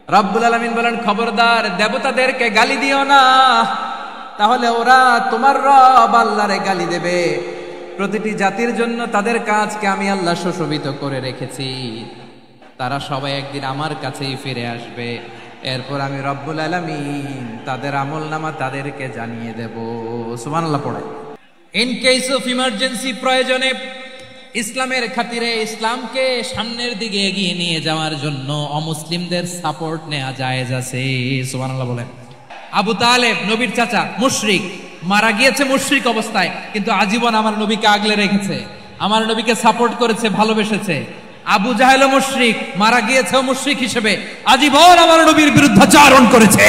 রব্বুল আলামিন বলেন, খবরদার দেবতাদেরকে গালি দিও না, তাহলে ওরা তোমার রব আল্লাহরে গালি দেবে। প্রতিটি জাতির জন্য তাদের কাজকে আমি আল্লাহ সুশোভিত করে রেখেছি, তারা সবাই একদিন আমার কাছেই ফিরে আসবে। এরপর আমি রব্বুল আলামিন তাদের আমলনামা তাদেরকে জানিয়ে দেব। সুবহানাল্লাহ পড়ে। ইন কেস অফ ইমার্জেন্সি, প্রয়োজনে ইসলামের খাতিরে ইসলামকে সামনের দিকে এগিয়ে নিয়ে যাওয়ার জন্য অমুসলিমদের সাপোর্ট নেওয়া জায়েজ আছে। সুবহানাল্লাহ বলেন। আবু তালেব নবীর চাচা, মুশরিক, মারা গিয়েছে মুশরিক অবস্থায়, কিন্তু আজীবন আমার নবীকে আগলে রেখেছে, আমার নবীকে সাপোর্ট করেছে, ভালোবেসেছে। আবু জাহেল মুশরিক, মারা গিয়েছে মুশরিক হিসেবে, আজীবন আমার নবীর বিরুদ্ধাচরণ করেছে।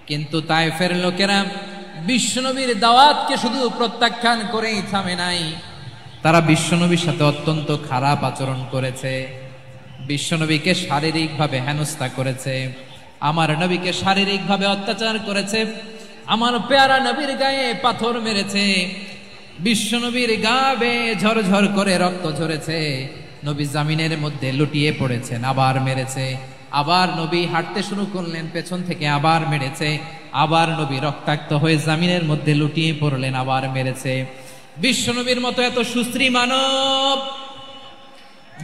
কিন্তু তায়েফের লোকেরা বিশ্বনবীর দাওয়াতকে শুধু প্রত্যাখ্যান করেই থামে নাই, তারা বিশ্বনবীর সাথে অত্যন্ত খারাপ আচরণ করেছে, বিশ্বনবীকে শারীরিকভাবে হেনস্থা করেছে, আমার নবীকে শারীরিকভাবে অত্যাচার করেছে, আমার পেয়ারা নবীর গায়ে পাথর মেরেছে, বিশ্বনবীর গা বেয়ে ঝরঝর করে রক্ত ঝরেছে, নবী জামিনের মধ্যে লুটিয়ে পড়েছেন, আবার মেরেছে, আবার নবী হাঁটতে শুরু করলেন, পেছন থেকে আবার মেরেছে, আবার নবী রক্তাক্ত হয়ে জামিনের মধ্যে লুটিয়ে পড়লেন, আবার মেরেছে। বিশ্বনবীর মতো এত সুশ্রী মানব,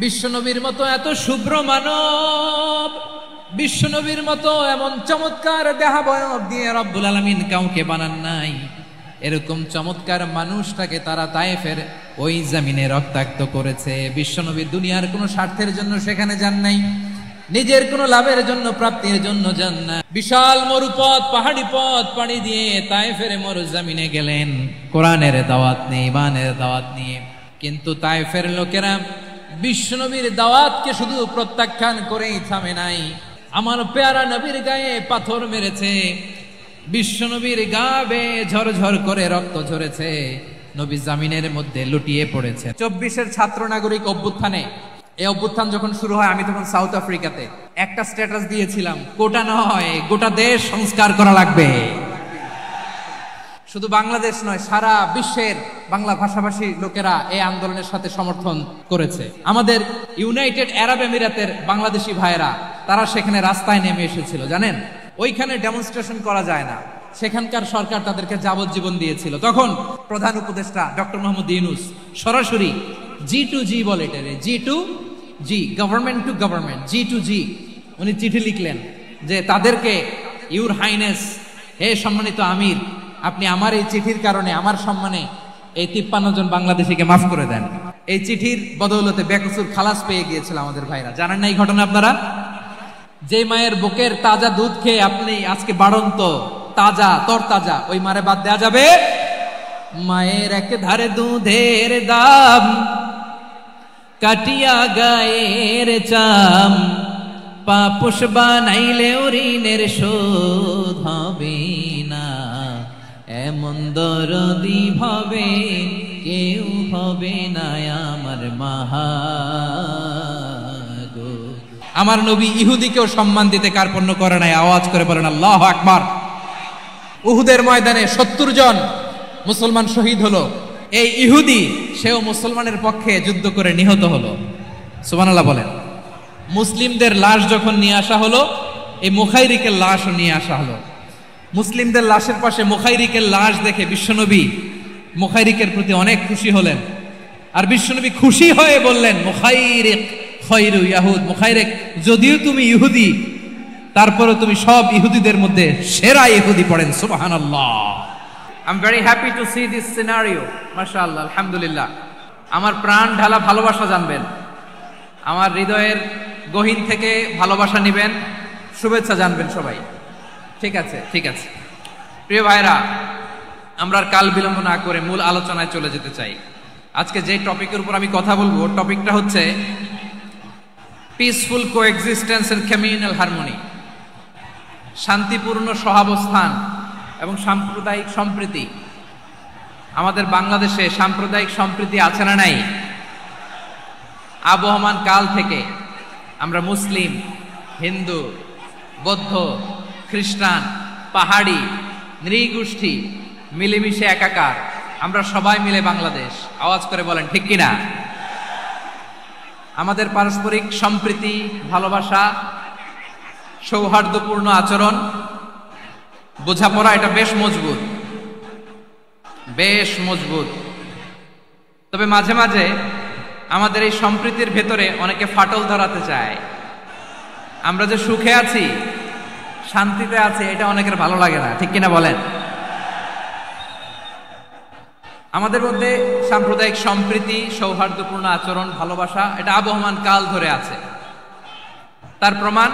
বিশ্বনবীর মতো এত শুভ্র মানব, বিশ্বনবীর মতো এমন চমৎকার দেহাবয়ব দিয়ে রব্বুল আলামিন কাউকে বানান নাই। এরকম চমৎকার মানুষটাকে তারা তায়েফের ওই জমিনে রক্তাক্ত করেছে। বিশ্বনবী দুনিয়ার কোনো স্বার্থের জন্য সেখানে যান নাই, নিজের কোনো লাভের জন্য, প্রাপ্তির জন্য যান না। বিশাল মরুপথ, পাহাড়ি পথ পাড়ি দিয়ে তায়েফের মরু জমিনে গেলেন কোরআনের দাওয়াত নিয়ে, ইমানের দাওয়াত নিয়ে। কিন্তু তায়েফের লোকেরা বিশ্বনবীর দাওয়াতকে শুধু প্রত্যাখ্যান করেই থামে নাই, আমার পেয়ারা নবীর গায়ে পাথর মেরেছে, বিশ্বনবীর গা বেয়ে ঝরঝর করে রক্ত ঝরেছে, নবী জামিনের মধ্যে লুটিয়ে পড়েছে। 24-এর ছাত্র নাগরিক অভ্যুত্থানে, এই অভ্যুত্থান যখন শুরু হয়, আমি তখন সাউথ আফ্রিকাতে একটা স্ট্যাটাস দিয়েছিলাম, কোটা নয় গোটা দেশ সংস্কার করা লাগবে। শুধু বাংলাদেশ নয়, সারা বিশ্বের বাংলা ভাষাভাষী লোকেরা এই আন্দোলনের সাথে সমর্থন করেছে। আমাদের ইউনাইটেড আরব আমিরাতের বাংলাদেশি ভাইয়েরা, তারা সেখানে রাস্তায় নেমে এসেছিল। জানেন, ওইখানে ডেমনস্ট্রেশন করা যায় না, সেখানকার সরকার তাদেরকে যাবজ্জীবন দিয়েছিল। তখন প্রধান উপদেষ্টা ডক্টর মোহাম্মদ ইউনূস সরাসরি G2G বলে, এটারে G2G, government to government, G2G, উনি চিঠি লিখলেন যে তাদেরকে, ইউর হাইনেস, হে সম্মানিত আমির, আপনি আমার এই চিঠির কারণে আমার সম্মানে এই 53 জন বাংলাদেশিকে মাফ করে দেন। এই চিঠির বদৌলতে বেকসুর খালাস পেয়ে গিয়েছিল আমাদের ভাইরা। জানেন না এই ঘটনা আপনারা? যে মায়ের বুকের তাজা দুধ খেয়ে আপনি আজকে বাড়ন্ত তাজা তরতাজা, ওই মারে বাদ দেয়া যাবে? মায়ের এক ধারে দুধের দাম, কাটিয়া গায়ের চাম, পাপোশ বানাইলেও ঋণের শোধ হবে না, এমন দরদি ভাবে কেউ হবে না আমার মাহা গো। আমার নবী ইহুদিকেও সম্মান দিতে কার্পণ্য করে নাই। আওয়াজ করে বলেন আল্লাহু আকবার। উহুদের ময়দানে 70 জন মুসলমান শহীদ হলো, এই ইহুদি সেও মুসলমানের পক্ষে যুদ্ধ করে নিহত হলো। সুবহানাল্লাহ বলেন। মুসলিমদের লাশ যখন নিয়ে আসা হলো, এই মুখাইরিকের লাশও নিয়ে আসা হলো। মুসলিমদের লাশের পাশে মুখাইরিকের লাশ দেখে বিশ্বনবী মুখাইরিকের প্রতি অনেক খুশি হলেন। আর বিশ্বনবী খুশি হয়ে বললেন, মুখাইরিক খায়রু ইয়াহুদ, মুখাইরিক যদিও তুমি ইহুদি, তারপরে তুমি সব ইহুদিদের মধ্যে সেরা ইহুদি। পড়েন সুবহানাল্লাহ। I am very happy to C this scenario. মাশাআল্লাহ, আলহামদুলিল্লাহ। আমার প্রাণ ঢালা ভালোবাসা জানবেন, আমার হৃদয়ের গহীন থেকে ভালোবাসা নিবেন, শুভেচ্ছা জানবেন সবাই। ঠিক আছে, ঠিক আছে। প্রিয় ভাইরা, আমরা আর কাল বিলম্ব না করে মূল আলোচনায় চলে যেতে চাই। আজকে যে টপিকের উপর আমি কথা বলবো, টপিকটা হচ্ছে peaceful coexistence and communal harmony, শান্তিপূর্ণ সহাবস্থান এবং সাম্প্রদায়িক সম্প্রীতি। আমাদের বাংলাদেশে সাম্প্রদায়িক সম্প্রীতি আছে না নাই? আবহমান কাল থেকে আমরা মুসলিম, হিন্দু, বৌদ্ধ, খ্রিস্টান, পাহাড়ি, নৃগোষ্ঠী মিলেমিশে একাকার, আমরা সবাই মিলে বাংলাদেশ। আওয়াজ করে বলেন ঠিক কিনা? আমাদের পারস্পরিক সম্প্রীতি, ভালোবাসা সৌহার্দ্যপূর্ণ আচরণ, বোঝাপড়া, এটা বেশ মজবুত, বেশ মজবুত। তবে মাঝে মাঝে আমাদের এই সম্প্রীতির ভেতরে অনেকে ফাটল ধরাতে চায়। আমরা যে সুখে আছি, শান্তিতে আছি, এটা অনেকের ভালো লাগে না, ঠিক কিনা বলেন? আমাদের মধ্যে সাম্প্রদায়িক সম্প্রীতি, সৌহার্দ্যপূর্ণ আচরণ, ভালোবাসা, এটা আবহমান কাল ধরে আছে। তার প্রমাণ,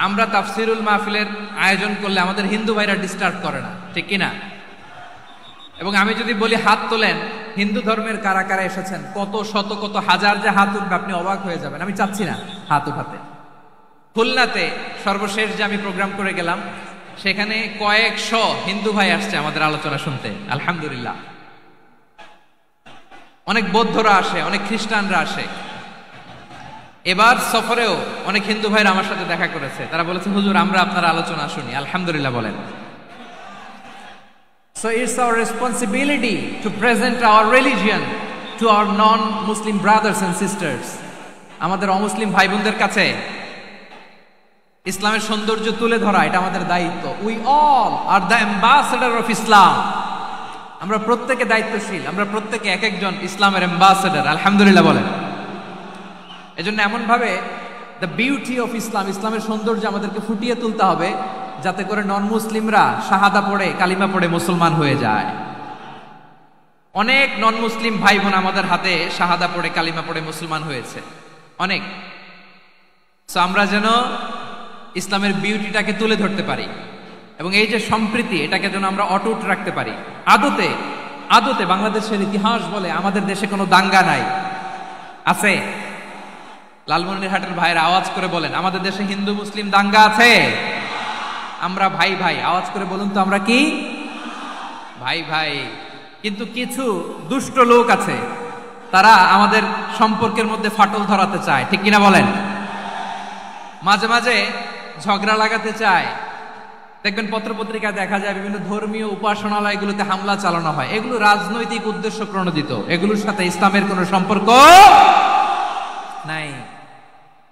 আমরা তাফসিরুল মাহফিলের আয়োজন করলে আমাদের হিন্দু ভাইরা ডিস্টার্ব করে না, ঠিক কিনা? এবং আমি যদি বলি হাত তোলেন, হিন্দু ধর্মের কারা কারা এসেছেন, কত শত কত হাজার যে হাত উঠবে, আপনি অবাক হয়ে যাবেন। আমি চাচ্ছি না হাত উঠাতে। খুলনাতে সর্বশেষ যে আমি প্রোগ্রাম করে গেলাম, সেখানে কয়েকশো হিন্দু ভাই আসছে আমাদের আলোচনা শুনতে, আলহামদুলিল্লাহ। অনেক বৌদ্ধরা আসে, অনেক খ্রিস্টানরা আসে। এবার সফরেও অনেক হিন্দু ভাইরা আমার সাথে দেখা করেছে। তারা বলেছে, হুজুর আমরা আপনার আলোচনা শুনি, আলহামদুলিল্লাহ বলেন। So it's our responsibility to present our religion to our non-Muslim brothers and sisters. আমাদের অমুসলিম ভাই বোনদের কাছে ইসলামের সৌন্দর্য তুলে ধরা, এটা আমাদের দায়িত্ব। We all are the ambassador of Islam. আমরা প্রত্যেকে দায়িত্বশীল, আমরা প্রত্যেকে এক একজন ইসলামের অ্যাম্বাসেডর, আলহামদুলিল্লাহ বলেন। এজন্য এমন ভাবে দ্য বিউটি অফ ইসলাম, ইসলামের সৌন্দর্য আমাদেরকে ফুটিয়ে তুলতে হবে, যাতে করে নন মুসলিমরা শাহাদা পড়ে, কালিমা পড়ে মুসলমান হয়ে যায়। অনেক নন মুসলিম ভাই বোন আমাদের হাতে শাহাদা পড়ে, কালিমা পড়ে মুসলমান হয়েছে, অনেক। সো আমরা যেন ইসলামের বিউটিটাকে তুলে ধরতে পারি, এবং এই যে সম্প্রীতি, এটাকে যেন আমরা অটুট রাখতে পারি। আদতে আদতে বাংলাদেশের ইতিহাস বলে আমাদের দেশে কোনো দাঙ্গা নাই, আছে? লালমনিরহাটের ভাইরা আওয়াজ করে বলেন, আমাদের দেশে হিন্দু মুসলিম দাঙ্গা আছে? আমরা ভাই ভাই, আওয়াজ করে বলুন তো, আমরা কি ভাই ভাই? কিন্তু কিছু দুষ্ট লোক আছে, তারা আমাদের সম্পর্কের মধ্যে ফাটল ধরাতে চায়, ঠিক কিনা বলেন? মাঝে মাঝে ঝগড়া লাগাতে চায়। দেখবেন পত্রপত্রিকায় দেখা যায় বিভিন্ন ধর্মীয় উপাসনালয়গুলোতে হামলা চালানো হয়। এগুলো রাজনৈতিক উদ্দেশ্য প্রণোদিত, এগুলোর সাথে ইসলামের কোনো সম্পর্ক নাই।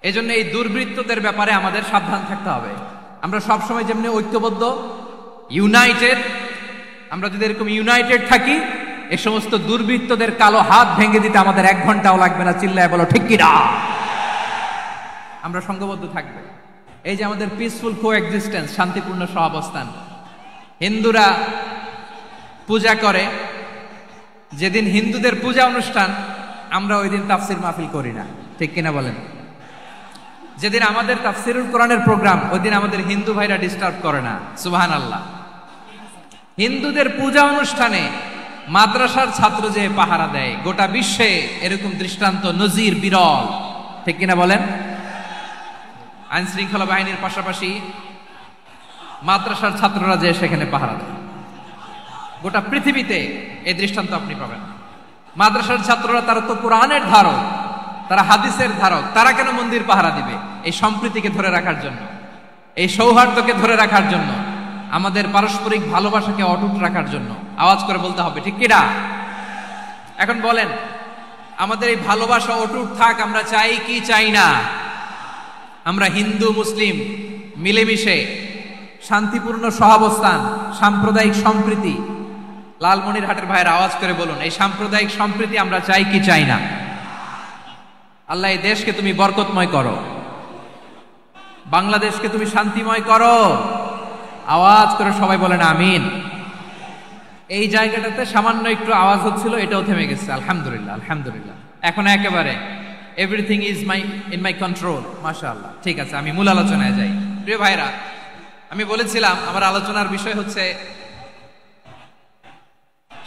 এজন্য এই দুর্বৃত্তদের ব্যাপারে আমাদের সাবধান থাকতে হবে। আমরা সবসময় যেমনি ঐক্যবদ্ধ, ইউনাইটেড, আমরা যদি এরকম ইউনাইটেড থাকি, এই সমস্ত দুর্বৃত্তদের কালো হাত ভেঙে দিতে আমাদের 1 ঘন্টাও লাগবে না। চিল্লায় বলো ঠিক কিনা? আমরা সংঘবদ্ধ থাকবে। এই যে আমাদের পিসফুল কোএক্সিস্টেন্স, শান্তিপূর্ণ সহাবস্থান। হিন্দুরা পূজা করে, যেদিন হিন্দুদের পূজা অনুষ্ঠান, আমরা ওই দিন তাফসির মাহফিল করি না, ঠিক কিনা বলেন? যেদিন আমাদের তাফসিরুল কোরআনের প্রোগ্রাম, ওই দিন আমাদের হিন্দু ভাইরা ডিস্টার্ব করে না, সুবহানাল্লাহ। হিন্দুদের পূজা অনুষ্ঠানে মাদ্রাসার ছাত্র যে পাহারা দেয়, গোটা বিশ্বে এরকম দৃষ্টান্ত নজির বিরল, ঠিক কিনা বলেন? আইন শৃঙ্খলা বাহিনীর পাশাপাশি মাদ্রাসার ছাত্ররা যে সেখানে পাহারা দেয়, গোটা পৃথিবীতে এই দৃষ্টান্ত আপনি পাবেন। মাদ্রাসার ছাত্ররা, তারা তো কোরআনের ধারক, তারা হাদিসের ধারক, তারা কেন মন্দির পাহারা দিবে? এই সম্প্রীতিকে ধরে রাখার জন্য, এই সৌহার্দ্যকে ধরে রাখার জন্য, আমাদের পারস্পরিক ভালোবাসাকে অটুট রাখার জন্য। আওয়াজ করে বলতে হবে, ঠিক কিনা? এখন বলেন, আমাদের এই ভালোবাসা অটুট থাক, আমরা চাই কি চাই না? আমরা হিন্দু মুসলিম মিলেমিশে শান্তিপূর্ণ সহাবস্থান, সাম্প্রদায়িক সম্প্রীতি, লালমনিরহাটের ভাইয়ের আওয়াজ করে বলুন, এই সাম্প্রদায়িক সম্প্রীতি আমরা চাই কি চাই না? আল্লাহ এই দেশকে তুমি বরকতময় করো, বাংলাদেশকে তুমি শান্তিময় করো। আওয়াজ করে সবাই বলেন আমিন। এই জায়গাটাতে সামান্য একটু আওয়াজ হচ্ছিল, এটাও থেমে গেছে, আলহামদুলিল্লাহ, আলহামদুলিল্লাহ। এখন একেবারে everything is in my control, মাশাআল্লাহ। ঠিক আছে, আমি মূল আলোচনায় যাই। প্রিয় ভাইরা, আমি বলেছিলাম আমার আলোচনার বিষয় হচ্ছে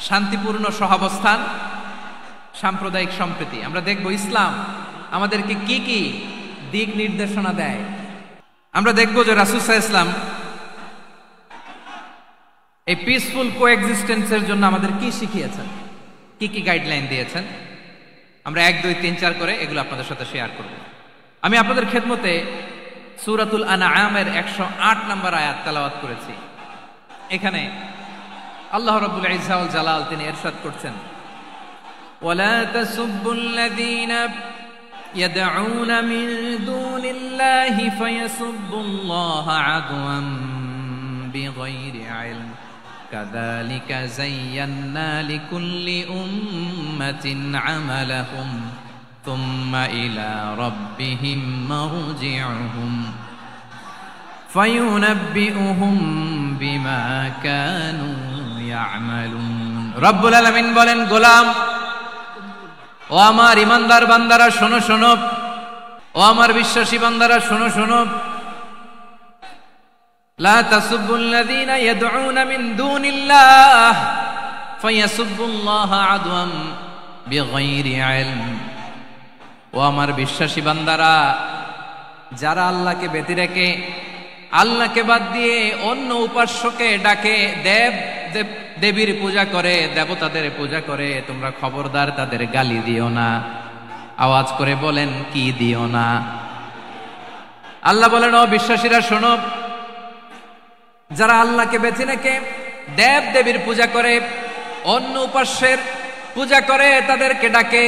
শান্তিপূর্ণ সহাবস্থান, সাম্প্রদায়িক সম্প্রীতি। আমরা দেখব ইসলাম আমাদেরকে কি কি দিক নির্দেশনা দেয়। আমরা দেখব যে রাসূল সাল্লাল্লাহু আলাইহি ওয়াসাল্লাম এই পিসফুল কোএক্সিস্টেন্সের জন্য আমাদের কি শিখিয়েছেন, কি কি গাইডলাইন দিয়েছেন। আমরা 1, 2, 3, 4 করে এগুলো আপনাদের সাথে শেয়ার করব। আমি আপনাদের খেদমতে সূরাতুল আনআমের 108 নম্বর আয়াত তেলাওয়াত করেছি। এখানে আল্লাহ রাব্বুল ইজ্জা ওয়াল জালাল তিনি ইরশাদ করছেন, ওয়ালা তাসুব্বুল্লাযীনা يدعون من دون الله فيسبوا الله عدوا بغير علم كذلك زينا لكل أمة عملهم ثم إلى ربهم مرجعهم فينبئهم بما كانوا يعملون رب العالمين বলেন গোলাম ও আমার ইমানদার বান্দারা শোনো শোনো ও আমার বিশ্বাসী বান্দারা শোনো শোনো লা তাসুবুল্লাযীনা ইয়াদউনা মিন দুনিল্লাহ ফায়াসুবুল্লাহা আদওয়াম বিগাইরি ইলম ও আমার বিশ্বাসী বান্দারা যারা আল্লাহকে ব্যতি রেখে আল্লাহকে বাদ দিয়ে অন্য উপাস্যকে ডাকে দেবীর পূজা করে দেবতাদের পূজা করে তোমরা খবরদার তাদের গালি দিও না আওয়াজ করে বলেন কি দিও না আল্লাহ বলেন ও বিশ্বাসীরা শোনো যারা আল্লাহকে বেছে রেখে দেবীর পূজা করে অন্য উপাস্যের পূজা করে তাদেরকে ডাকে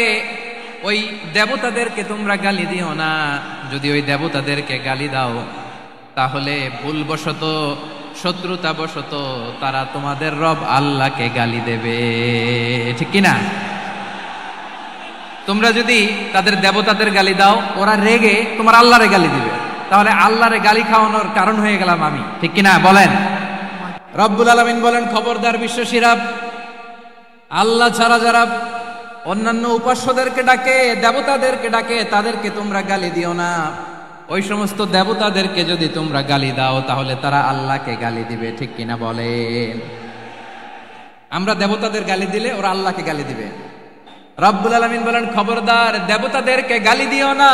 ওই দেবতাদেরকে তোমরা গালি দিও না যদি ওই দেবতাদেরকে গালি দাও তাহলে ভুলবশত শত্রুতাবশত তারা তোমাদের রব আল্লাহকে গালি দেবে ঠিক কিনা তোমরা যদি তাদের দেবতাদের গালি দাও ওরা রেগে তোমার আল্লাহরে গালি দিবে তাহলে আল্লাহরে গালি খাওয়ানোর কারণ হয়ে গেলাম আমি ঠিক কিনা বলেন রব্বুল আলামিন বলেন খবরদার বিশ্বাসীরা আল্লাহ ছাড়া যারা অন্যান্য উপাস্যদেরকে ডাকে দেবতাদেরকে ডাকে তাদেরকে তোমরা গালি দিও না ওই সমস্ত দেবতাদেরকে যদি তোমরা গালি দাও তাহলে তারা আল্লাহকে গালি দিবে ঠিক কিনা বলেন আমরা দেবতাদের গালি দিলে ওরা আল্লাহকে গালি দিবে রব্বুল আলামিন বলেন খবরদার দেবতাদেরকে গালি দিও না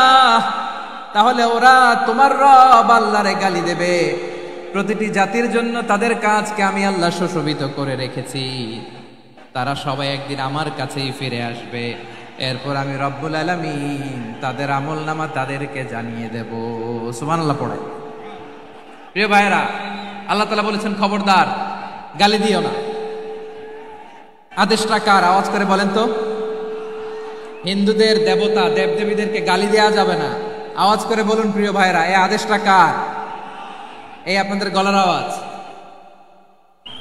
তাহলে ওরা তোমার রব আল্লাহরে গালি দেবে প্রতিটি জাতির জন্য তাদের কাজকে আমি আল্লাহ সুশোভিত করে রেখেছি তারা সবাই একদিন আমার কাছেই ফিরে আসবে এরপর আমি রব্বুল আলামিন তাদের আমলনামা তাদেরকে জানিয়ে দেব সুবহানাল্লাহ পড়ে প্রিয় ভাইরা আল্লাহ তাআলা বলেছেন খবরদার গালি দিও না আদেশটা কার আওয়াজ করে বলেন তো হিন্দুদের দেবতা দেবদেবীদেরকে গালি দেওয়া যাবে না আওয়াজ করে বলুন প্রিয় ভাইরা এই আদেশটা কার এই আপনাদের গলার আওয়াজ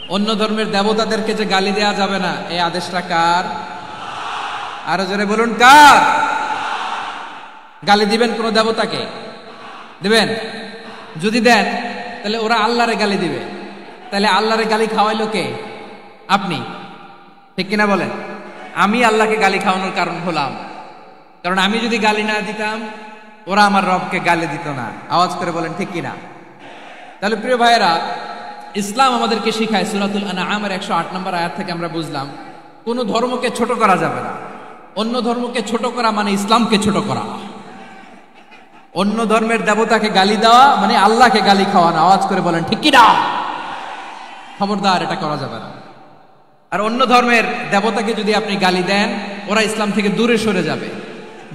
অন্য ধর্মের দেবতাদেরকে যে গালি দেওয়া যাবে না এই আদেশটা কার আরো জোরে বলুন কার গালি দিবেন কোন দেবতাকে দিবেন যদি দেন তাহলে ওরা আল্লাহরে গালি দিবে তাহলে আল্লাহরে গালি খাওয়াইলো কে আপনি ঠিক কিনা বলেন আমি আল্লাহকে গালি খাওয়ানোর কারণ হলাম কারণ আমি যদি গালি না দিতাম ওরা আমার রবকে গালি দিত না আওয়াজ করে বলেন ঠিক কিনা তাহলে প্রিয় ভাইয়েরা ইসলাম আমাদেরকে শিখায় সূরাতুল আনআমের 108 নম্বর আয়াত থেকে আমরা বুঝলাম কোন ধর্মকে ছোট করা যাবে না অন্য ধর্মকে ছোট করা মানে ইসলামকে ছোট করা অন্য ধর্মের দেবতাকে গালি দেওয়া মানে আল্লাহকে গালি খাওয়ানো আওয়াজ করে বলেন ঠিক কিনা খবরদার এটা করা যাবে না আর অন্য ধর্মের দেবতাকে যদি আপনি গালি দেন ওরা ইসলাম থেকে দূরে সরে যাবে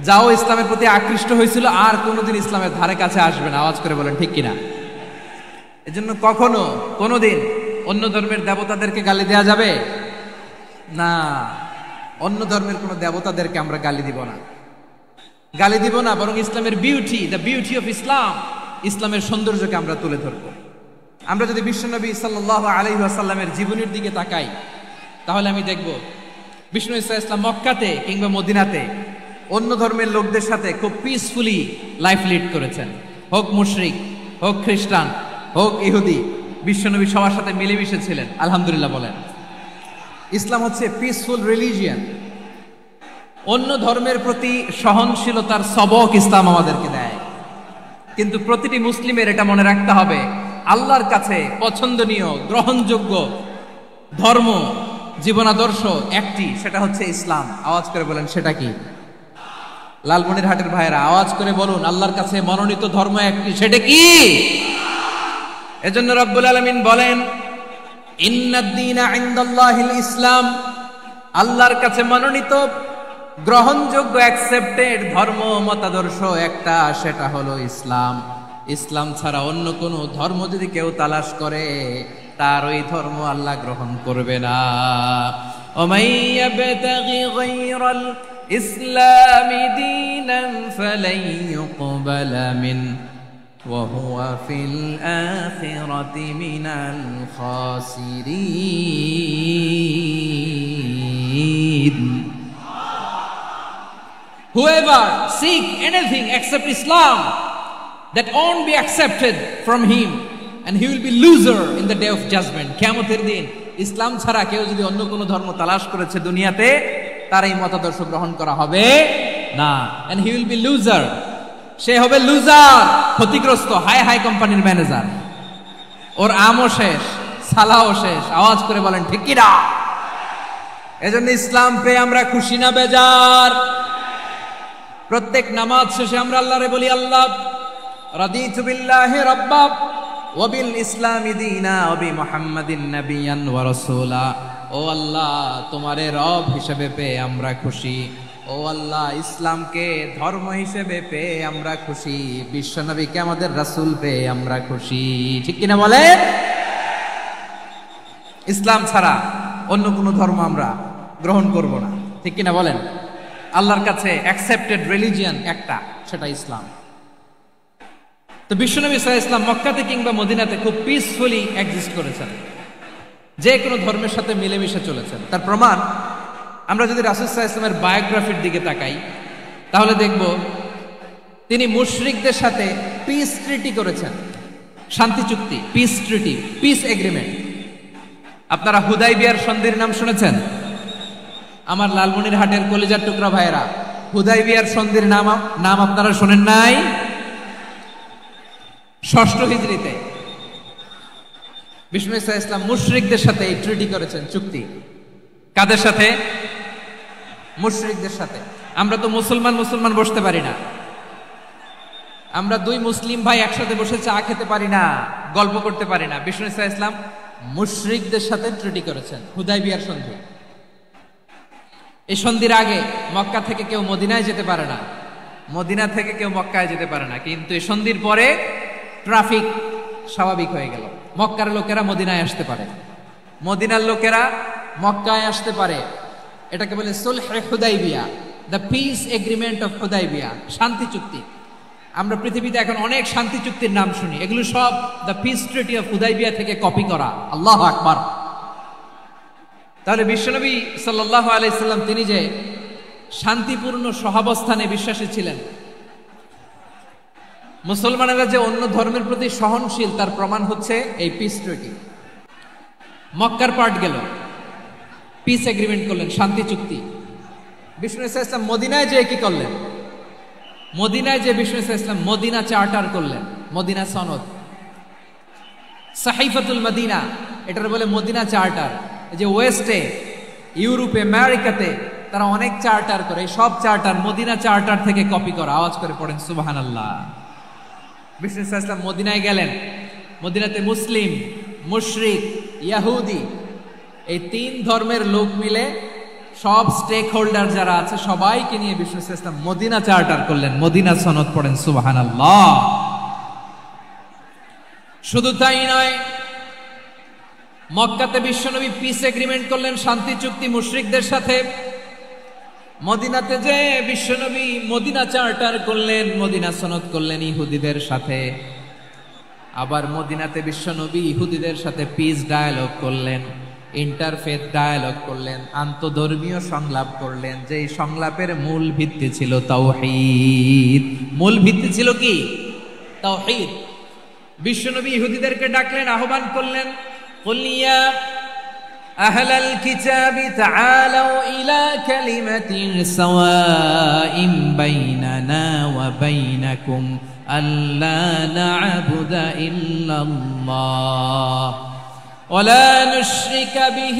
যাও ইসলামের প্রতি আকৃষ্ট হয়েছিল আর কোনোদিন ইসলামের ধারে কাছে আসবে না আওয়াজ করে বলেন ঠিক কিনা এজন্য কখনো কোনোদিন অন্য ধর্মের দেবতাদেরকে গালি দেয়া যাবে না অন্য ধর্মের কোন দেবতাদেরকে আমরা গালি দিব না বরং ইসলামের beauty the beauty of Islam ইসলামের সৌন্দর্যকে আমরা তুলে ধরব আমরা যদি বিশ্বনবী সাল্লাল্লাহু আলাইহি ওয়াসাল্লামের জীবনের দিকে তাকাই তাহলে আমি দেখব বিষ্ণু ঈসা ইসলাম মক্কাতে কিংবা মদিনাতে অন্য ধর্মের লোকদের সাথে খুব পিসফুলি লাইফ লিড করেছেন হোক মুশরিক হোক খ্রিস্টান হোক ইহুদি বিশ্বনবী সবার সাথে মিলেমিশে ছিলেন আলহামদুলিল্লাহ বলেন ইসলাম হচ্ছে পিসফুল রিলিজিয়ান অন্য ধর্মের প্রতি সহনশীলতার সবক ইসলাম আমাদেরকে দেয় কিন্তু প্রতিটি মুসলিমের এটা মনে রাখতে হবে আল্লাহর কাছে পছন্দনীয় গ্রহণযোগ্য ধর্ম জীবনাদর্শ একটি সেটা হচ্ছে ইসলাম আওয়াজ করে বলেন সেটা কি লালমনিরহাটের ভাইয়েরা আওয়াজ করে বলুন আল্লাহর কাছে মনোনীত ধর্ম একটি সেটা কি এজন্য রব্বুল আলামিন বলেন ইন্নাদ-দীনা ইনদাল্লাহিল ইসলাম আল্লাহর কাছে মনোনীত গ্রহণযোগ্য অ্যাকসেপ্টেড ধর্ম মতাদর্শ একটা সেটা হলো ইসলাম ইসলাম ছাড়া অন্য কোন ধর্ম যদি কেউ তালাশ করে তার ওই ধর্ম আল্লাহ গ্রহণ করবে না ওমাইয়াবতাগি গায়রাল ইসলামি দীনান ফালাই ইউকবালা মিন ওয়া হুয়া ফিল আখিরাতি মিনাল খাসিরিন। Whoever seek anything except Islam, that won't be accepted from him, and he will be loser in the day of judgment. কিয়ামতের দিন ইসলাম ছাড়া কেউ যদি অন্য কোনো ধর্ম তালাশ করেছে দুনিয়াতে, তার এই মতাদর্শ গ্রহণ করা হবে না, and he will be loser. সে হবে লুজার, ক্ষতিগ্রস্ত, হাই হাই কোম্পানির ম্যানেজার। ওর আমও শেষ, সালাও শেষ। আওয়াজ করে বলেন ঠিক কি না? এজন্য ইসলাম পেয়ে আমরা খুশি না বেজার? প্রত্যেক নামাজ শেষে আমরা আল্লাহরে বলি, আল্লাহ রাদিতু বিল্লাহি রাব্বা ওয়া বিল ইসলামি দীনা ওয়া বি মুহাম্মাদিন নাবিয়ান ওয়া রাসূলা। ও আল্লাহ, তোমারে রব হিসেবে পেয়ে আমরা খুশি। ও আল্লাহ, ইসলামকে ধর্ম হিসেবে পেয়ে আমরা খুশি। বিশ্বনবীকে আমাদের রাসূল পেয়ে আমরা খুশি। ঠিক কিনা বলেন? ইসলাম ছাড়া অন্য কোনো ধর্ম আমরা গ্রহণ করব না। ঠিক কিনা বলেন? আল্লাহর কাছে অ্যাকসেপ্টেড রিলিজিয়ন একটা, সেটা ইসলাম। তো বিশ্বনবী সাল্লাল্লাহু আলাইহি ওয়াসাল্লাম মক্কাতে কিংবা মদিনাতে খুব পিসফুলি এক্সিস্ট করেছেন, যে কোনো ধর্মের সাথে মিলেমিশে চলেছেন। তার প্রমাণ আমরা যদি রাসূল সাল্লাল্লাহু আলাইহি ওয়াসাল্লামের বায়োগ্রাফির দিকে তাকাই, তাহলে দেখব তিনি মুশরিকদের সাথে পিস ট্রিটি করেছেন, শান্তি চুক্তি, পিস ট্রিটি, পিস এগ্রিমেন্ট। আপনারা হুদাইবিয়ার সন্ধির নাম শুনেছেন? আমার লালমনিরহাটের কলিজার টুকরা ভাইয়েরা, হুদাইবিয়ার সন্ধির নাম আপনারা শোনেন নাই? 6ষ্ঠ হিজরিতে বিষ্ণু ঈসা ইসলাম মুশরিকদের সাথে এই ট্রিটি করেছেন, চুক্তি। কাদের সাথে? মুশরিকদের সাথে। আমরা তো মুসলমান বসতে পারি না, আমরা দুই মুসলিম ভাই একসাথে বসে চা খেতে পারি না, গল্প করতে পারি না। বিষ্ণু ঈসা ইসলাম মুশরিকদের সাথে ট্রিটি করেছেন, হুদাইবিয়ার সন্ধি। এই সন্ধির আগে মক্কা থেকে কেউ মদিনায় যেতে পারে না, মদিনা থেকে কেউ মক্কায় যেতে পারে না। কিন্তু এই সন্ধির পরে ট্রাফিক স্বাভাবিক হয়ে গেল। মক্কার লোকেরা মদিনায় আসতে পারে, মদিনার লোকেরা মক্কায় আসতে পারে। এটাকে বলে সুলহে Hudaibiya, the peace agreement of Hudaibiya, শান্তি চুক্তি। আমরা পৃথিবীতে এখন অনেক শান্তি চুক্তির নাম শুনি, এগুলো সব the piece treaty of Hudaibiya থেকে কপি করা। আল্লাহু আকবার। তাহলে বিশ্বনবী সাল্লাল্লাহু আলাইহি সাল্লাম তিনি যে শান্তিপূর্ণ সহাবস্থানে বিশ্বাসী ছিলেন, মুসলমানেরা যে অন্য ধর্মের প্রতি সহনশীল, তার প্রমাণ হচ্ছে এই পিস ট্রিটি। মক্কার পার্ট গেল, পিস এগ্রিমেন্ট করলেন, শান্তি চুক্তি। বিষ্ণু ঈসা ইসলাম মদিনায় যে কি করলেন? মদিনায় যে বিষ্ণু ঈসা ইসলাম মদিনা চার্টার করলেন, মদিনা সনদ, সাহিফাতুল মদিনা, এটার বলে মদিনা চার্টার। যে ওয়েস্টে, ইউরোপে, আমেরিকাতে তারা অনেক চার্টার করে, সব চার্টার মদিনা চার্টার থেকে কপি করা। আওয়াজ করে পড়েন সুবহানাল্লাহ। বিষ্ণু ঈসা ইসলাম মদিনায় গেলেন, মদিনাতে মুসলিম, মুশরিক, ইহুদি, এই 3 ধর্মের লোক মিলে সব স্টেক হোল্ডার যারা আছে সবাইকে নিয়ে বিষ্ণু ঈসা ইসলাম মদিনা চার্টার করলেন, মদিনা সনদ। পড়েন সুবহানাল্লাহ। শুধু তাই নয়, মক্কাতে বিশ্বনবী পিস এগ্রিমেন্ট করলেন, শান্তি চুক্তি মুশরিকদের সাথে। মদিনাতে যে বিশ্বনবী মদিনা চার্টার করলেন, মদিনা সনদ করলেন ইহুদিদের সাথে। আবার মদিনাতে বিশ্বনবী ইহুদিদের সাথে পিস ডায়ালগ করলেন, ইন্টারফেথ ডায়ালগ করলেন, আন্তধর্মীয় সংলাপ করলেন। যেই সংলাপের মূল ভিত্তি ছিল তাওহীদ। মূল ভিত্তি ছিল কি? তাওহীদ। বিশ্বনবী ইহুদিদেরকে ডাকলেন, আহ্বান করলেন, قل يا أهل الكتاب تعالوا إلى كلمة سواء بيننا وبينكم ألا نعبد إلا الله ولا نشرك به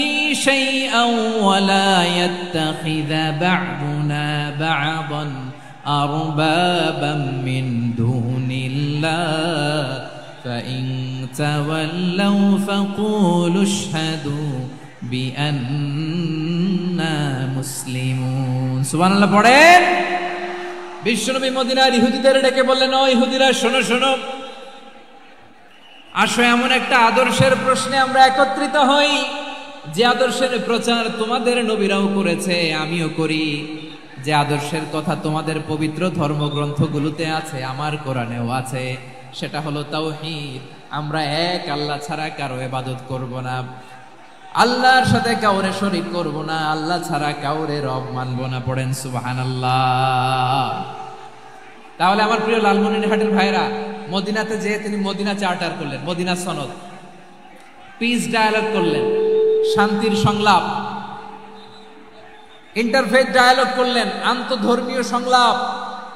شيئا ولا يتخذ بعضنا بعضا أربابا من دون الله فإن تولوا فقولوا اشهدوا بأننا مسلمون। সুবহানাল্লাহ পড়েন। বিশ্বনবী মদিনার ইহুদিদের ডেকে বললেন, ও ইহুদিরা, শোনো শোনো, আসো এমন একটা আদর্শের প্রশ্নে আমরা একত্রিত হই, যে আদর্শের প্রচার তোমাদের নবীরাও করেছে, আমিও করি, যে আদর্শের কথা তোমাদের পবিত্র ধর্মগ্রন্থগুলোতে আছে, আমার কোরআনেও আছে, সেটা হলো তাওহীদ। আমরা এক আল্লাহ ছাড়া কারো ইবাদত করব না, আল্লাহর সাথে কাউরে শরীক করব না, আল্লাহ ছাড়া কাউরে রব মানব না। পড়েন সুবহানাল্লাহ। তাহলে আমার প্রিয় লালমনিরহাটের ভাইরা, মদিনাতে যেয়ে তিনি মদিনা চার্টার করলেন, মদিনা সনদ, পিস ডায়ালগ করলেন, শান্তির সংলাপ, ইন্টারফেথ ডায়ালগ করলেন, আন্তধর্মীয় সংলাপ,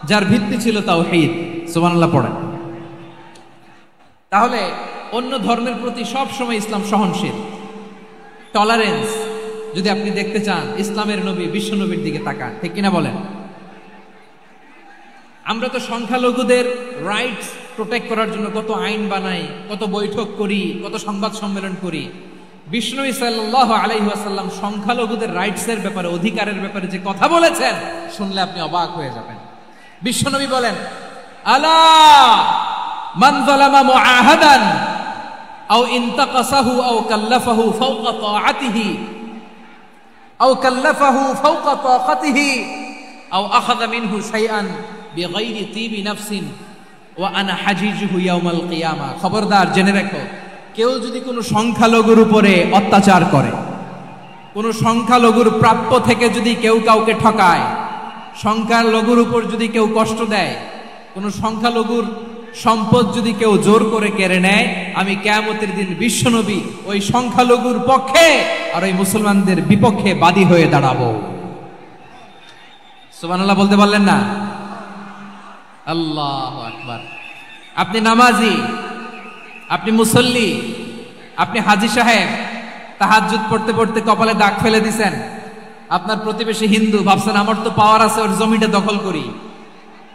যার ভিত্তি ছিল তাওহীদ। সুবহানাল্লাহ পড়েন। তাহলে অন্য ধর্মের প্রতি সব সময় ইসলাম সহনশীল, টলারেন্স। যদি আপনি দেখতে চান ইসলামের নবী বিশ্ব নবীর দিকে তাকান, ঠিক কিনা বলেন? আমরা তো সংখ্যালঘুদের রাইটস প্রোটেক্ট করার জন্য কত আইন বানাই, কত বৈঠক করি, কত সংবাদ সম্মেলন করি। বিষ্ণু সাল্লাল্লাহু আলাইহি ওয়াসাল্লাম সংখ্যালঘুদের রাইটসের ব্যাপারে, অধিকারের ব্যাপারে যে কথা বলেছেন, শুনলে আপনি অবাক হয়ে যাবেন। বিশ্বনবী বলেন, আলা মান যালামা মুআহাদান আও ইনতাকাসাহু আও কাল্লাফাহু ফাওকা তাআতিহি আও কাল্লাফাহু ফাওকা তাকাতিহি আও আখাযা মিনহু শাইআন বিগাইরি তিবি নাফসিন ওয়া আনা হাজিজুহু ইয়াউমাল কিয়ামা। খবরদার, জেনে রাখো, কেউ যদি কোনো সংখ্যালঘুর উপরে অত্যাচার করে, কোনো সংখ্যালঘুর প্রাপ্য থেকে যদি কেউ কাউকে ঠকায়, সংখ্যালঘুর উপর যদি কেউ কষ্ট দেয়, কোনো সংখ্যালঘুর সম্পদ যদি কেউ জোর করে কেড়ে নেয়, আমি কিয়ামতের দিন বিশ্বনবী ওই সংখ্যালঘুর পক্ষে আর ওই মুসলমানদের বিপক্ষে বাদী হয়ে দাঁড়াবো। সুবহানাল্লাহ বলতে পারলেন না? আল্লাহু আকবার। আপনি নামাজি, আপনি মুসল্লি, আপনি হাজী সাহেব, তাহাজ্জুদ পড়তে পড়তে কপালে দাগ ফেলে দিছেন, আপনার প্রতিবেশী হিন্দু, ভাবছেন আমার তো পাওয়ার আছে, ওর জমিটা দখল করি।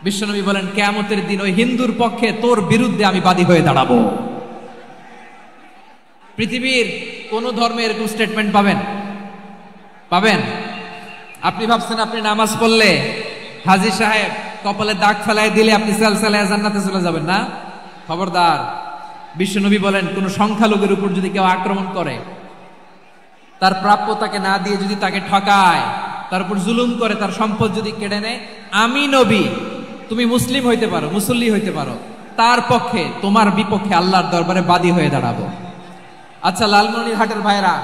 বিশ্বনবী বলেন, কিয়ামতের দিন ওই হিন্দুর পক্ষে তোর বিরুদ্ধে আমি বাদী হয়ে দাঁড়াবো। পৃথিবীর কোন ধর্মে এরকম স্টেটমেন্ট পাবেন? পাবেন? আপনি ভাবছেন আপনি নামাজ পড়লে হাজী সাহেব কপালে দাগ ফেলায় দিলে আপনি সালসালায়ে জান্নাতে চলে যাবেন না? খবরদার। বিশ্বনবী বলেন, কোন সংখ্যালঘুর উপর যদি কেউ আক্রমণ করে, তার প্রাপ্য তাকে না দিয়ে যদি তাকে ঠকায়, তার উপর জুলুম করে, তার সম্পদ যদি কেড়ে নেয়, আমি নবী, তুমি মুসলিম হইতে পারো, মুসল্লি হইতে পারো, তার পক্ষে, তোমার বিপক্ষে আল্লাহর দরবারে বাদী হয়ে দাঁড়াবো। আচ্ছা লালমনিরহাটের ভাইরা,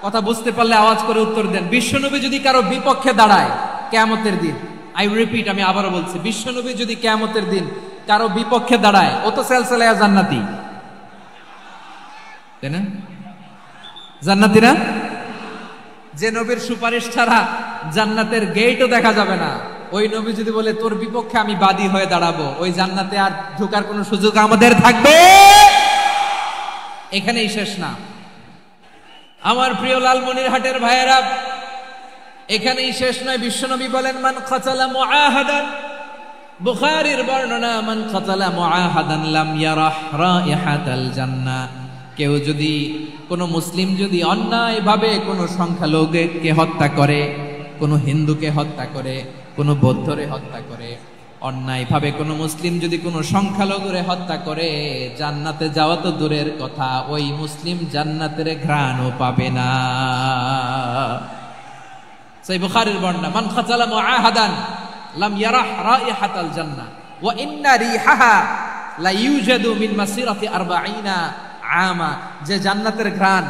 কথা বুঝতে পারলে আওয়াজ করে উত্তর দেন। বিশ্বনবী যদি কারো বিপক্ষে দাঁড়ায় কিয়ামতের দিন, আই রিপিট, আমি আবারও বলছি, বিশ্বনবী যদি কিয়ামতের দিন কারো বিপক্ষে দাঁড়ায়, ও তো সালসালায়ে জান্নাতি, তাই না? জান্নাতি না? যে নবীর সুপারিশ ছাড়া জান্নাতের গেটও দেখা যাবে না, ওই নবী যদি বলে তোর বিপক্ষে আমি বাদী হয়ে দাঁড়াবো, ওই জান্নাতে আর ঢোকার কোনো সুযোগ আমাদের থাকবে? এখানেই শেষ না আমার প্রিয় লালমনিরহাটের ভাইয়েরা, এখানেই শেষ নয়। বিশ্বনবী বলেন, মান কাতালা মুআহাদান, বুখারীর বর্ণনা, মান কাতালা মুআহাদান লাম ইয়ারাহ রাইহাতাল জান্নাহ। কেউ যদি, কোন মুসলিম যদি অন্যায়ভাবে কোন সংখ্যালঘুকে হত্যা করে, কোন হিন্দুকে হত্যা করে, কোন বৌদ্ধরে হত্যা করে, অন্যায়ভাবে কোন মুসলিম যদি কোন সংখ্যালঘুরে হত্যা করে, জান্নাতে যাওয়া তো দূরের কথা, ওই মুসলিম জান্নাতের ঘ্রাণও পাবে না। সেই বুখারীর বর্ণনা, মান কাতালা মুআহাদান লাম ইয়ারাহ রাইহাতাল জান্নাহ ওয়া ইন্না রিহাহা লা ইউজাদু মিন মাসিরাতি 40 আমা। যে জান্নাতের ঘ্রাণ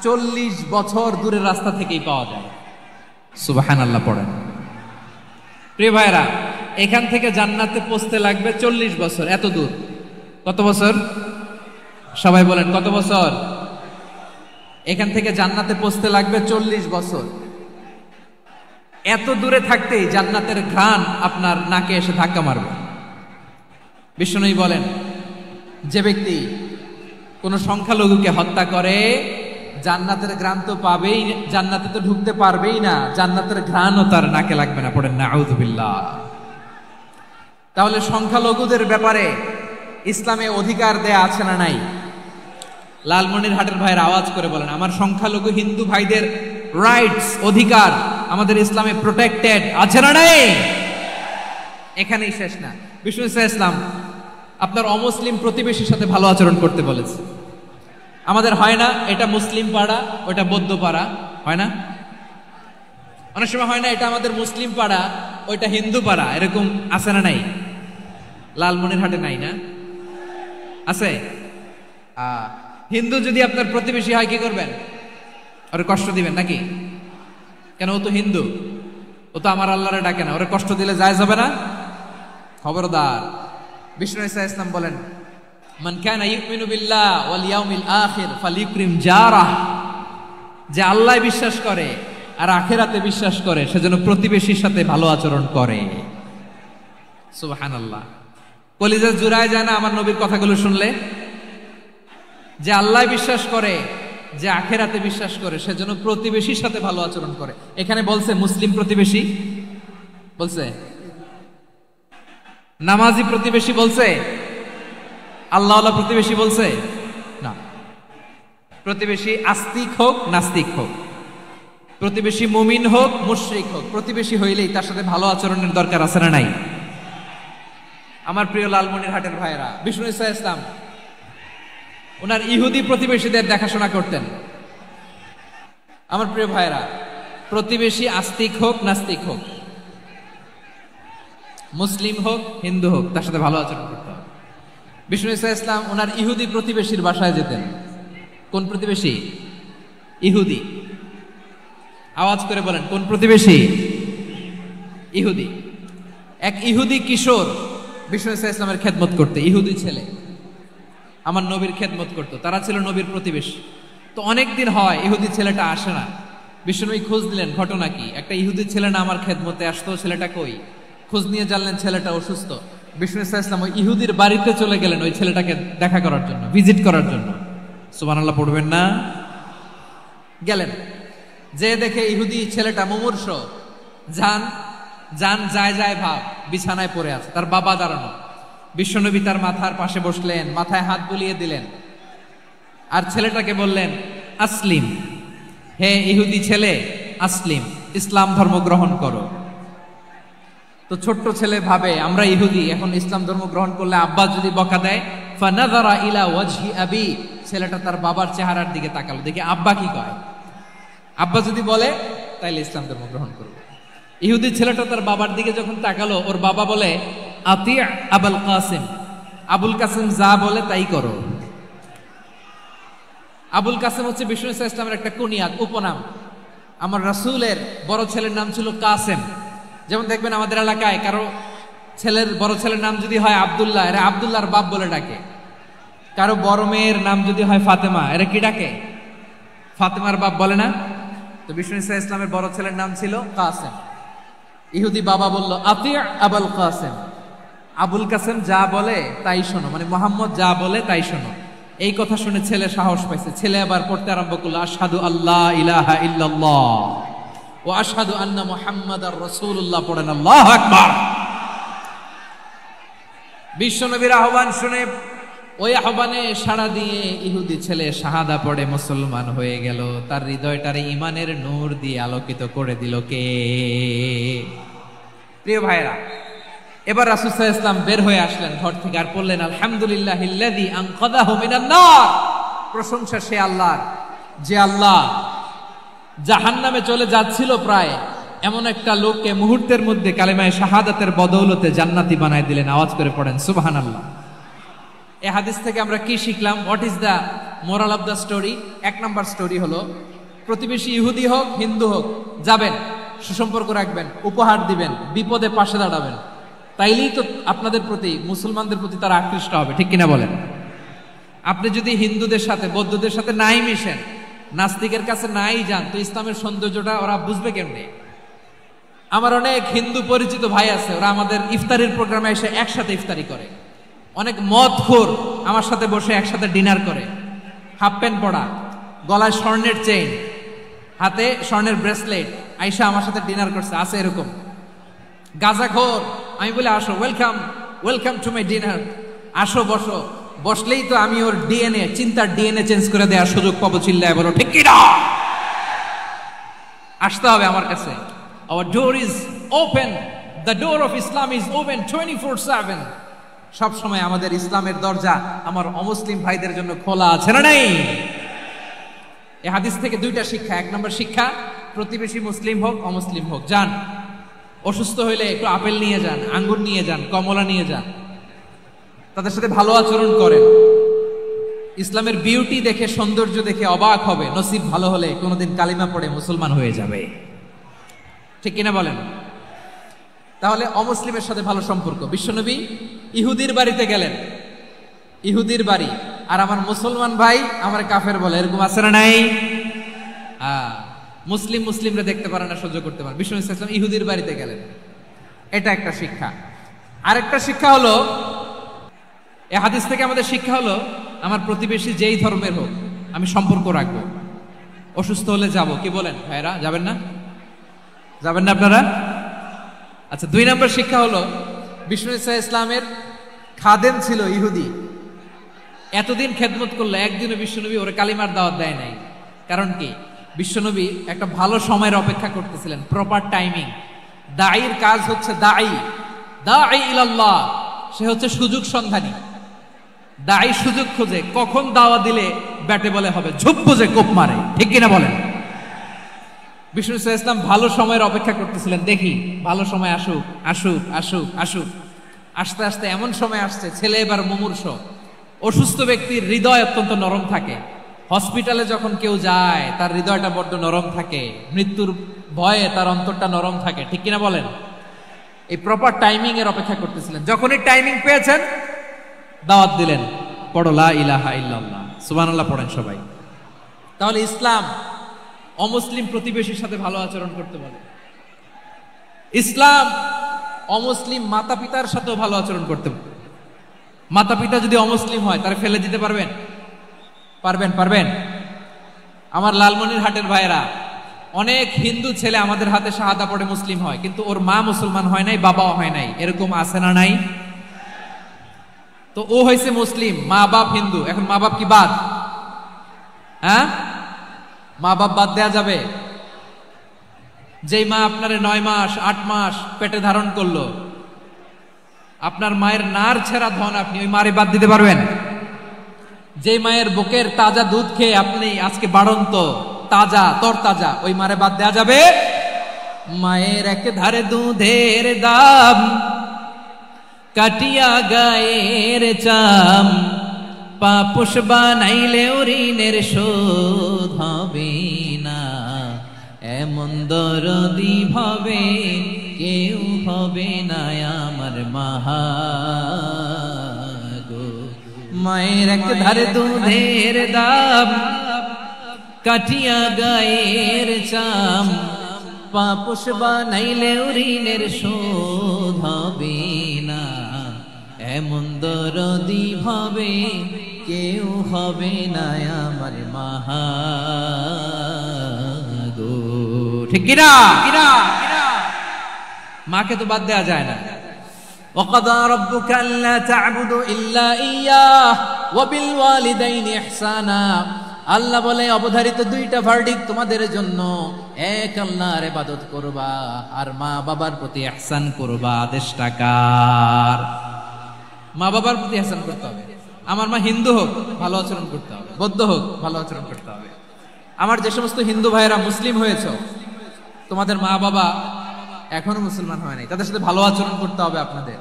40 বছর দূরের রাস্তা থেকেই পাওয়া যায়। সুবহানাল্লাহ পড়েন। প্রিয় ভাইরা, এখান থেকে জান্নাতে পৌঁছতে লাগবে 40 বছর। এত দূর, কত বছর? সবাই বলেন কত বছর? এখান থেকে জান্নাতে পৌঁছতে লাগবে 40 বছর। এত দূরে থাকতেই জান্নাতের ঘ্রাণ আপনার নাকে এসে ধাক্কা মারবে। বিষ্ণুই বলেন, যে ব্যক্তি কোন সংখ্যালঘুকে হত্যা করে, জান্নাতের ঘ্রাণ তো পাবেই, জান্নাতে তো ঢুকতে পারবেই না, জান্নাতের ঘ্রাণও তার নাকে লাগবে না। পড়েন নাউযু বিল্লাহ। তাহলে সংখ্যালঘুদের ব্যাপারে ইসলামে অধিকার দেয়া আছে না নাই? লালমনিরহাটের ভাইয়ের আওয়াজ করে বলেন, আমার সংখ্যালঘু হিন্দু ভাইদের রাইটস, অধিকার আমাদের ইসলামে প্রোটেক্টেড আছে না নাই? এখানেই শেষ না। বিষ্ণু ইসলাম আপনার অমুসলিম প্রতিবেশীর সাথে ভালো আচরণ করতে বলেছে। আমাদের হয় না এটা মুসলিম পাড়া, ওটা বৌদ্ধ পাড়া, হয় না? অনেক সময় হয় না এটা আমাদের মুসলিম পাড়া, ওইটা হিন্দু পাড়া, এরকম আছে না নাই? লালমনিরহাটে নাই না? আছে? হিন্দু যদি আপনার প্রতিবেশী হয় কি করবেন? ওরে কষ্ট দিবেন নাকি? কেন, ও তো হিন্দু, ও তো আমার আল্লাহরে ডাকে না, ওরে কষ্ট দিলে যায় যাবে না? খবরদার। বিষ্ণু ঈসা ইসলাম বলেন, মান কানা ইউমিনু বিল্লাহ ওয়াল ইয়াউমিল আখির ফালিউকরিম জারাহ, যে আল্লাহ বিশ্বাস করে আর আখিরাতে বিশ্বাস করে সেজন্য প্রতিবেশীর সাথে ভালো আচরণ করে। সুবহানাল্লাহ। কলিজা জুড়ায় যায় না আমার নবীর কথাগুলো শুনলে? যে আল্লাহ বিশ্বাস করে, যে আখিরাতে বিশ্বাস করে সেজন্য প্রতিবেশীর সাথে ভালো আচরণ করে। এখানে বলছে মুসলিম প্রতিবেশী বলছে, নামাজি প্রতিবেশী বলছে, আল্লাহওয়ালা প্রতিবেশী বলছে না। প্রতিবেশী আস্তিক হোক নাস্তিক হোক, প্রতিবেশী মুমিন হোক মুশরিক হোক, প্রতিবেশী হইলেই তার সাথে ভালো আচরণের দরকার আছে না নাই? আমার প্রিয় লালমনিরহাটের ভাইয়েরা, বিষ্ণু ঈসা ইসলাম ওনার ইহুদি প্রতিবেশীদের দেখাশোনা করতেন। আমার প্রিয় ভাইয়েরা, প্রতিবেশী আস্তিক হোক নাস্তিক হোক, মুসলিম হোক হিন্দু হোক, তার সাথে ভালো আচরণ করতে হবে। বিষ্ণু ঈসা ইসলাম ওনার ইহুদি প্রতিবেশীর বাসায় যেতেন। কোন প্রতিবেশী? ইহুদি। আওয়াজ করে বলেন, কোন প্রতিবেশী? ইহুদি। এক ইহুদি কিশোর বিষ্ণু ঈসা ইসলামের খেদমত করতে, ইহুদি ছেলে আমার নবীর খেদমত করতো, তারা ছিল নবীর প্রতিবেশী। তো অনেকদিন হয় ইহুদি ছেলেটা আসে না। বিষ্ণুনবী খোঁজ দিলেন, ঘটনা কি? একটা ইহুদি ছেলে না আমার খেদমতে আসতো, ছেলেটা কই? খোঁজ নিয়ে জানলেন ছেলেটা অসুস্থ। বিষ্ণু ঈসা ইসলাম ওই ইহুদির বাড়িতে চলে গেলেন ওই ছেলেটাকে দেখা করার জন্য, ভিজিট করার জন্য। সুবহানাল্লাহ পড়বেন না? গেলেন, যে দেখে ইহুদি ছেলেটা মুমূর্ষ, যান যান যায় যায় ভাব, বিছানায় পড়ে আছে, তার বাবা দাঁড়ানো। বিশ্বনবী তার মাথার পাশে বসলেন, মাথায় হাত বুলিয়ে দিলেন, আর ছেলেটাকে বললেন, আসলিম, হে ইহুদি ছেলে, আসলিম, ইসলাম ধর্ম গ্রহণ করো। তো ছোট্ট ছেলে ভাবে আমরা ইহুদি, এখন ইসলাম ধর্ম গ্রহণ করলে আব্বা যদি বকা দেয়। ফানাযারা ইলা ওয়াজহি আবি, ছেলেটা তার বাবার চেহারার দিকে তাকালো, দেখে আব্বা কি কয়। আব্বা যদি বলে তাইলে ইসলাম ধর্ম গ্রহণ করবে। ইহুদি ছেলেটা তার বাবার দিকে যখন তাকালো, ওর বাবা বলে, আতি আবুল কাসিম, আবুল কাসিম যা বলে তাই করো। আবুল কাসিম হচ্ছে বিষ্ণু ঈসা ইসলামের একটা কুনিয়াত, উপনাম। আমার রাসূলের বড় ছেলের নাম ছিল কাসেম। যেমন দেখবেন আমাদের এলাকায় কারো ছেলের বড় ছেলের নাম যদি হয় আব্দুল্লাহ, এরা আব্দুল্লাহর বাপ বলে ডাকে। কারো বড় মেয়ের নাম যদি হয় ফাতেমা, এরা কি ডাকে? ফাতেমার বাপ বলে না? তো বিষ্ণু ঈসা ইসলামের বড় ছেলের নাম ছিল কাসেম। ইহুদি বাবা বলল, আতি আবুল কাসেম, আবুল কাসেম যা বলে তাই শোনো, মানে মোহাম্মদ যা বলে তাই শোনো। এই কথা শুনে ছেলে সাহস পাইছে, ছেলে আবার পড়তে আরম্ভ করলো, আশহাদু আল্লাহ ইলাহা ইল্লাল্লাহ ও আশহাদু আন্না মুহাম্মাদার রাসূলুল্লাহ, পড়েন আল্লাহু আকবার। বিশ্বনবীর আহ্বান শুনে, ওই আহ্বানে সাড়া দিয়ে ইহুদি ছেলে শাহাদা পড়ে মুসলমান হয়ে গেল। তার হৃদয়টারে ইমানের নূর দিয়ে আলোকিত করে দিল কে? প্রিয় ভাইরা, এবার রাসূল সাল্লাল্লাহু আলাইহি ওয়াসাল্লাম বের হয়ে আসলেন ঘর থেকে, আর বললেন, আলহামদুলিল্লাহিল্লাযী আনকাযাহু মিনান নার, প্রশংসা সে আল্লাহর, যে আল্লাহ জাহান্নামে চলে যাচ্ছিল প্রায় এমন একটা লোককে মুহূর্তের মধ্যে কালেমায়ে শাহাদাতের বদৌলতে জান্নাতি বানায় দিলেন। আওয়াজ করে পড়েন সুবহানাল্লাহ। এই হাদিস থেকে আমরা কি শিখলাম? What is the moral of the story? এক নাম্বার স্টোরি হলো, প্রতিবেশী ইহুদি হোক হিন্দু হোক, যাবেন, সুসম্পর্ক রাখবেন, উপহার দিবেন, বিপদে পাশে দাঁড়াবেন, তাইলেই তো আপনাদের প্রতি, মুসলমানদের প্রতি তারা আকৃষ্ট হবে, ঠিক কিনা বলেন? আপনি যদি হিন্দুদের সাথে বৌদ্ধদের সাথে নাই মিশেন, নাস্তিকের কাছে নাই যান, তো ইসলামের সৌন্দর্যটা ওরা বুঝবে কেমনে? আমার অনেক হিন্দু পরিচিত ভাই আছে, ওরা আমাদের ইফতারির প্রোগ্রামে এসে একসাথে ইফতারি করে। অনেক মদখোর আমার সাথে বসে একসাথে ডিনার করে, হাফ প্যান্ট পরা, গলায় স্বর্ণের চেইন, হাতে স্বর্ণের ব্রেসলেট, আইসা আমার সাথে ডিনার করছে, আছে এরকম। গাঁজাখোর, আমি বলে আসো, welcome welcome to my dinner, আসো বসো, বসলেই তো আমি ওর ডিএনএ, চিন্তার ডিএনএ চেঞ্জ করে দেওয়ার সুযোগ পাবো। চিল্লায় বলো ঠিক কি না? আসতে হবে আমার কাছে। Our door is open, the door of Islam is open 24/7। সব সময় আমাদের ইসলামের দরজা আমার অমুসলিম ভাইদের জন্য খোলা আছে না নাই? এই হাদিস থেকে দুইটা শিক্ষা। এক নম্বর শিক্ষা, প্রতিবেশী মুসলিম হোক অমুসলিম হোক, যান অসুস্থ হইলে একটু আপেল নিয়ে যান, আঙ্গুর নিয়ে যান, কমলা নিয়ে যান, তাদের সাথে ভালো আচরণ করেন। ইসলামের বিউটি দেখে, সৌন্দর্য দেখে অবাক হবে, নসিব ভালো হলে কোনোদিন কালিমা পড়ে মুসলমান হয়ে যাবে। ঠিক কিনা বলেন? তাহলে অমুসলিমের সাথে ভালো সম্পর্ক। বিশ্বনবী ইহুদির বাড়িতে গেলেন, ইহুদির বাড়ি, আর আমার মুসলমান ভাই আমার কাফের বলে, এরকম আছে না নাই? মুসলিমরা দেখতে পারে না, সহ্য করতে পারে। বিশ্বনবী সাল্লাল্লাহু আলাইহি ওয়াসাল্লাম ইহুদির বাড়িতে গেলেন, এটা একটা শিক্ষা। আরেকটা শিক্ষা হলো, এই হাদিস থেকে আমাদের শিক্ষা হলো, আমার প্রতিবেশী যেই ধর্মের হোক আমি সম্পর্ক রাখবো। অসুস্থ হলে যাব, কি বলেন ভাইরা? যাবেন না? যাবেন না আপনারা? আচ্ছা, 2 নম্বর শিক্ষা হলো, বিষ্ণু ইসা ইসলামের খাদেম ছিল ইহুদি, এতদিন খেদমত করলো, একদিনও বিশ্বনবী ওরে কালিমার দাওয়াত দেয় নাই। কারণ কি? বিশ্বনবী একটা ভালো সময়ের অপেক্ষা করতেছিলেন, প্রপার টাইমিং। দাঈর কাজ হচ্ছে দাঈ ইলাল্লাহ, সে হচ্ছে সুযোগ সন্ধানী। দাঈ সুযোগ খোঁজে, কখন দাওয়া দিলে ব্যাটে বলে হবে, ঝুপ বুঝে কোপ মারে। ঠিক কিনা বলেন? বিষ্ণু ইসলাম ভালো সময়ের অপেক্ষা করতেছিলেন, দেখি ভালো সময় আসুক আসুক আসুক আসুক। আস্তে আস্তে এমন সময় আসছে, ছেলে এবার মুমূর্ষ। অসুস্থ ব্যক্তির হৃদয় অত্যন্ত নরম থাকে। হসপিটালে যখন কেউ যায় তার হৃদয়টা বড্ড নরম থাকে, মৃত্যুর ভয়ে তার অন্তরটা নরম থাকে। ঠিক কিনা বলেন? এই প্রপার টাইমিং এর অপেক্ষা করতেছিলেন। যখনই টাইমিং পেয়েছেন দাওয়াত দিলেন, পড়ো লা ইলাহা ইল্লাল্লাহ, সুবহানাল্লাহ পড়েন সবাই। তাহলে ইসলাম অমুসলিম প্রতিবেশীর সাথে ভালো আচরণ করতে বলে। ইসলাম অমুসলিম মাতা পিতার সাথেও ভালো আচরণ করতে বলে। মাতা পিতা যদি অমুসলিম হয় তারা ফেলে দিতে পারবেন? পারবেন? আমার লালমনিরহাটের ভাইরা, অনেক হিন্দু ছেলে আমাদের হাতে শাহাদা পড়ে মুসলিম হয়, কিন্তু ওর মা মুসলমান হয় নাই, বাবাও হয় নাই। এরকম আছে না নাই? তো ও হয়েছে মুসলিম, মা বাপ হিন্দু, এখন মা বাপ কি বাদ? হ্যাঁ, মা বাপ বাদ দেয়া যাবে? যেই মা আপনার 9 মাস 8 মাস পেটে ধারণ করলো, আপনার মায়ের নার ছেঁড়া ধন, আপনি ওই মারে বাদ দিতে পারবেন? যে মায়ের বুকের তাজা দুধ খেয়ে আপনি আজকে বাড়ন্ত তাজা তরতাজা, ওই মারে বাদ দেয়া যাবে? মায়ের এক ধারে দুধের দাম, কাটিয়া গায়ের চাম, পাপোশ বানাইলেও ঋণের শোধ হবে না। এমন দরদি ভাবে কেউ হবে না আমার মাহা গো। মায়ের এক ধারে দুধের দাম, কাটিয়া গায়ের চাম, পাপোশ বানাইলেও ঋণের শোধ হবে না। এমন দরদি ভাবে কেউ হবে না আমার মাহা গো। ঠিক কিনা? মাকে তো বাদ দেওয়া যায় না। وَقَضَى رَبُّكَ أَلَّا تَعْبُدُوا إِلَّا إِيَّاهُ وَبِالْوَالِدَيْنِ إِحْسَانًا। আল্লাহ বলে, অবধারিত 2টা ভার্ডিক্ট তোমাদের জন্য, এক আল্লাহর ইবাদত করবা আর মা বাবার প্রতি ইহসান করবা। আদেশটা কার? মা বাবার প্রতি ইহসান করতে হবে। আমার মা হিন্দু হোক ভালো আচরণ করতে হবে, বৌদ্ধ হোক ভালো আচরণ করতে হবে। আমার যে সমস্ত হিন্দু ভাইয়েরা মুসলিম হয়েছে, তোমাদের মা বাবা এখনো মুসলমান হয় নাই, তাদের সাথে ভালো আচরণ করতে হবে। আপনাদের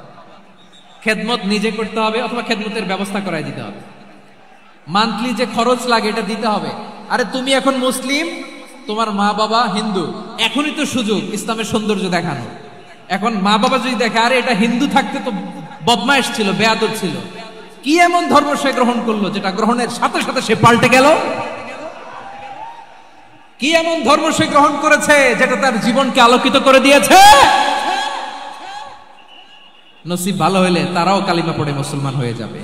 খেদমত নিজে করতে হবে অথবা খেদমতের ব্যবস্থা করাই দিতে হবে। মান্থলি যে খরচ লাগে এটা দিতে হবে। আরে তুমি এখন মুসলিম, তোমার মা বাবা হিন্দু, এখনই তো সুযোগ ইসলামের সৌন্দর্য দেখানো। এখন মা বাবা যদি দেখে আরে এটা হিন্দু থাকতে তো বদমাইশ ছিল, বেয়াদব ছিল, কি এমন ধর্ম সে গ্রহণ করলো যেটা গ্রহণের সাথে সাথে সে পাল্টে গেল? কি এমন ধর্ম সে গ্রহণ করেছে যেটা তার জীবনকে আলোকিত করে দিয়েছে? নসিব ভালো হলে তারাও কালিমা পড়ে মুসলমান হয়ে যাবে।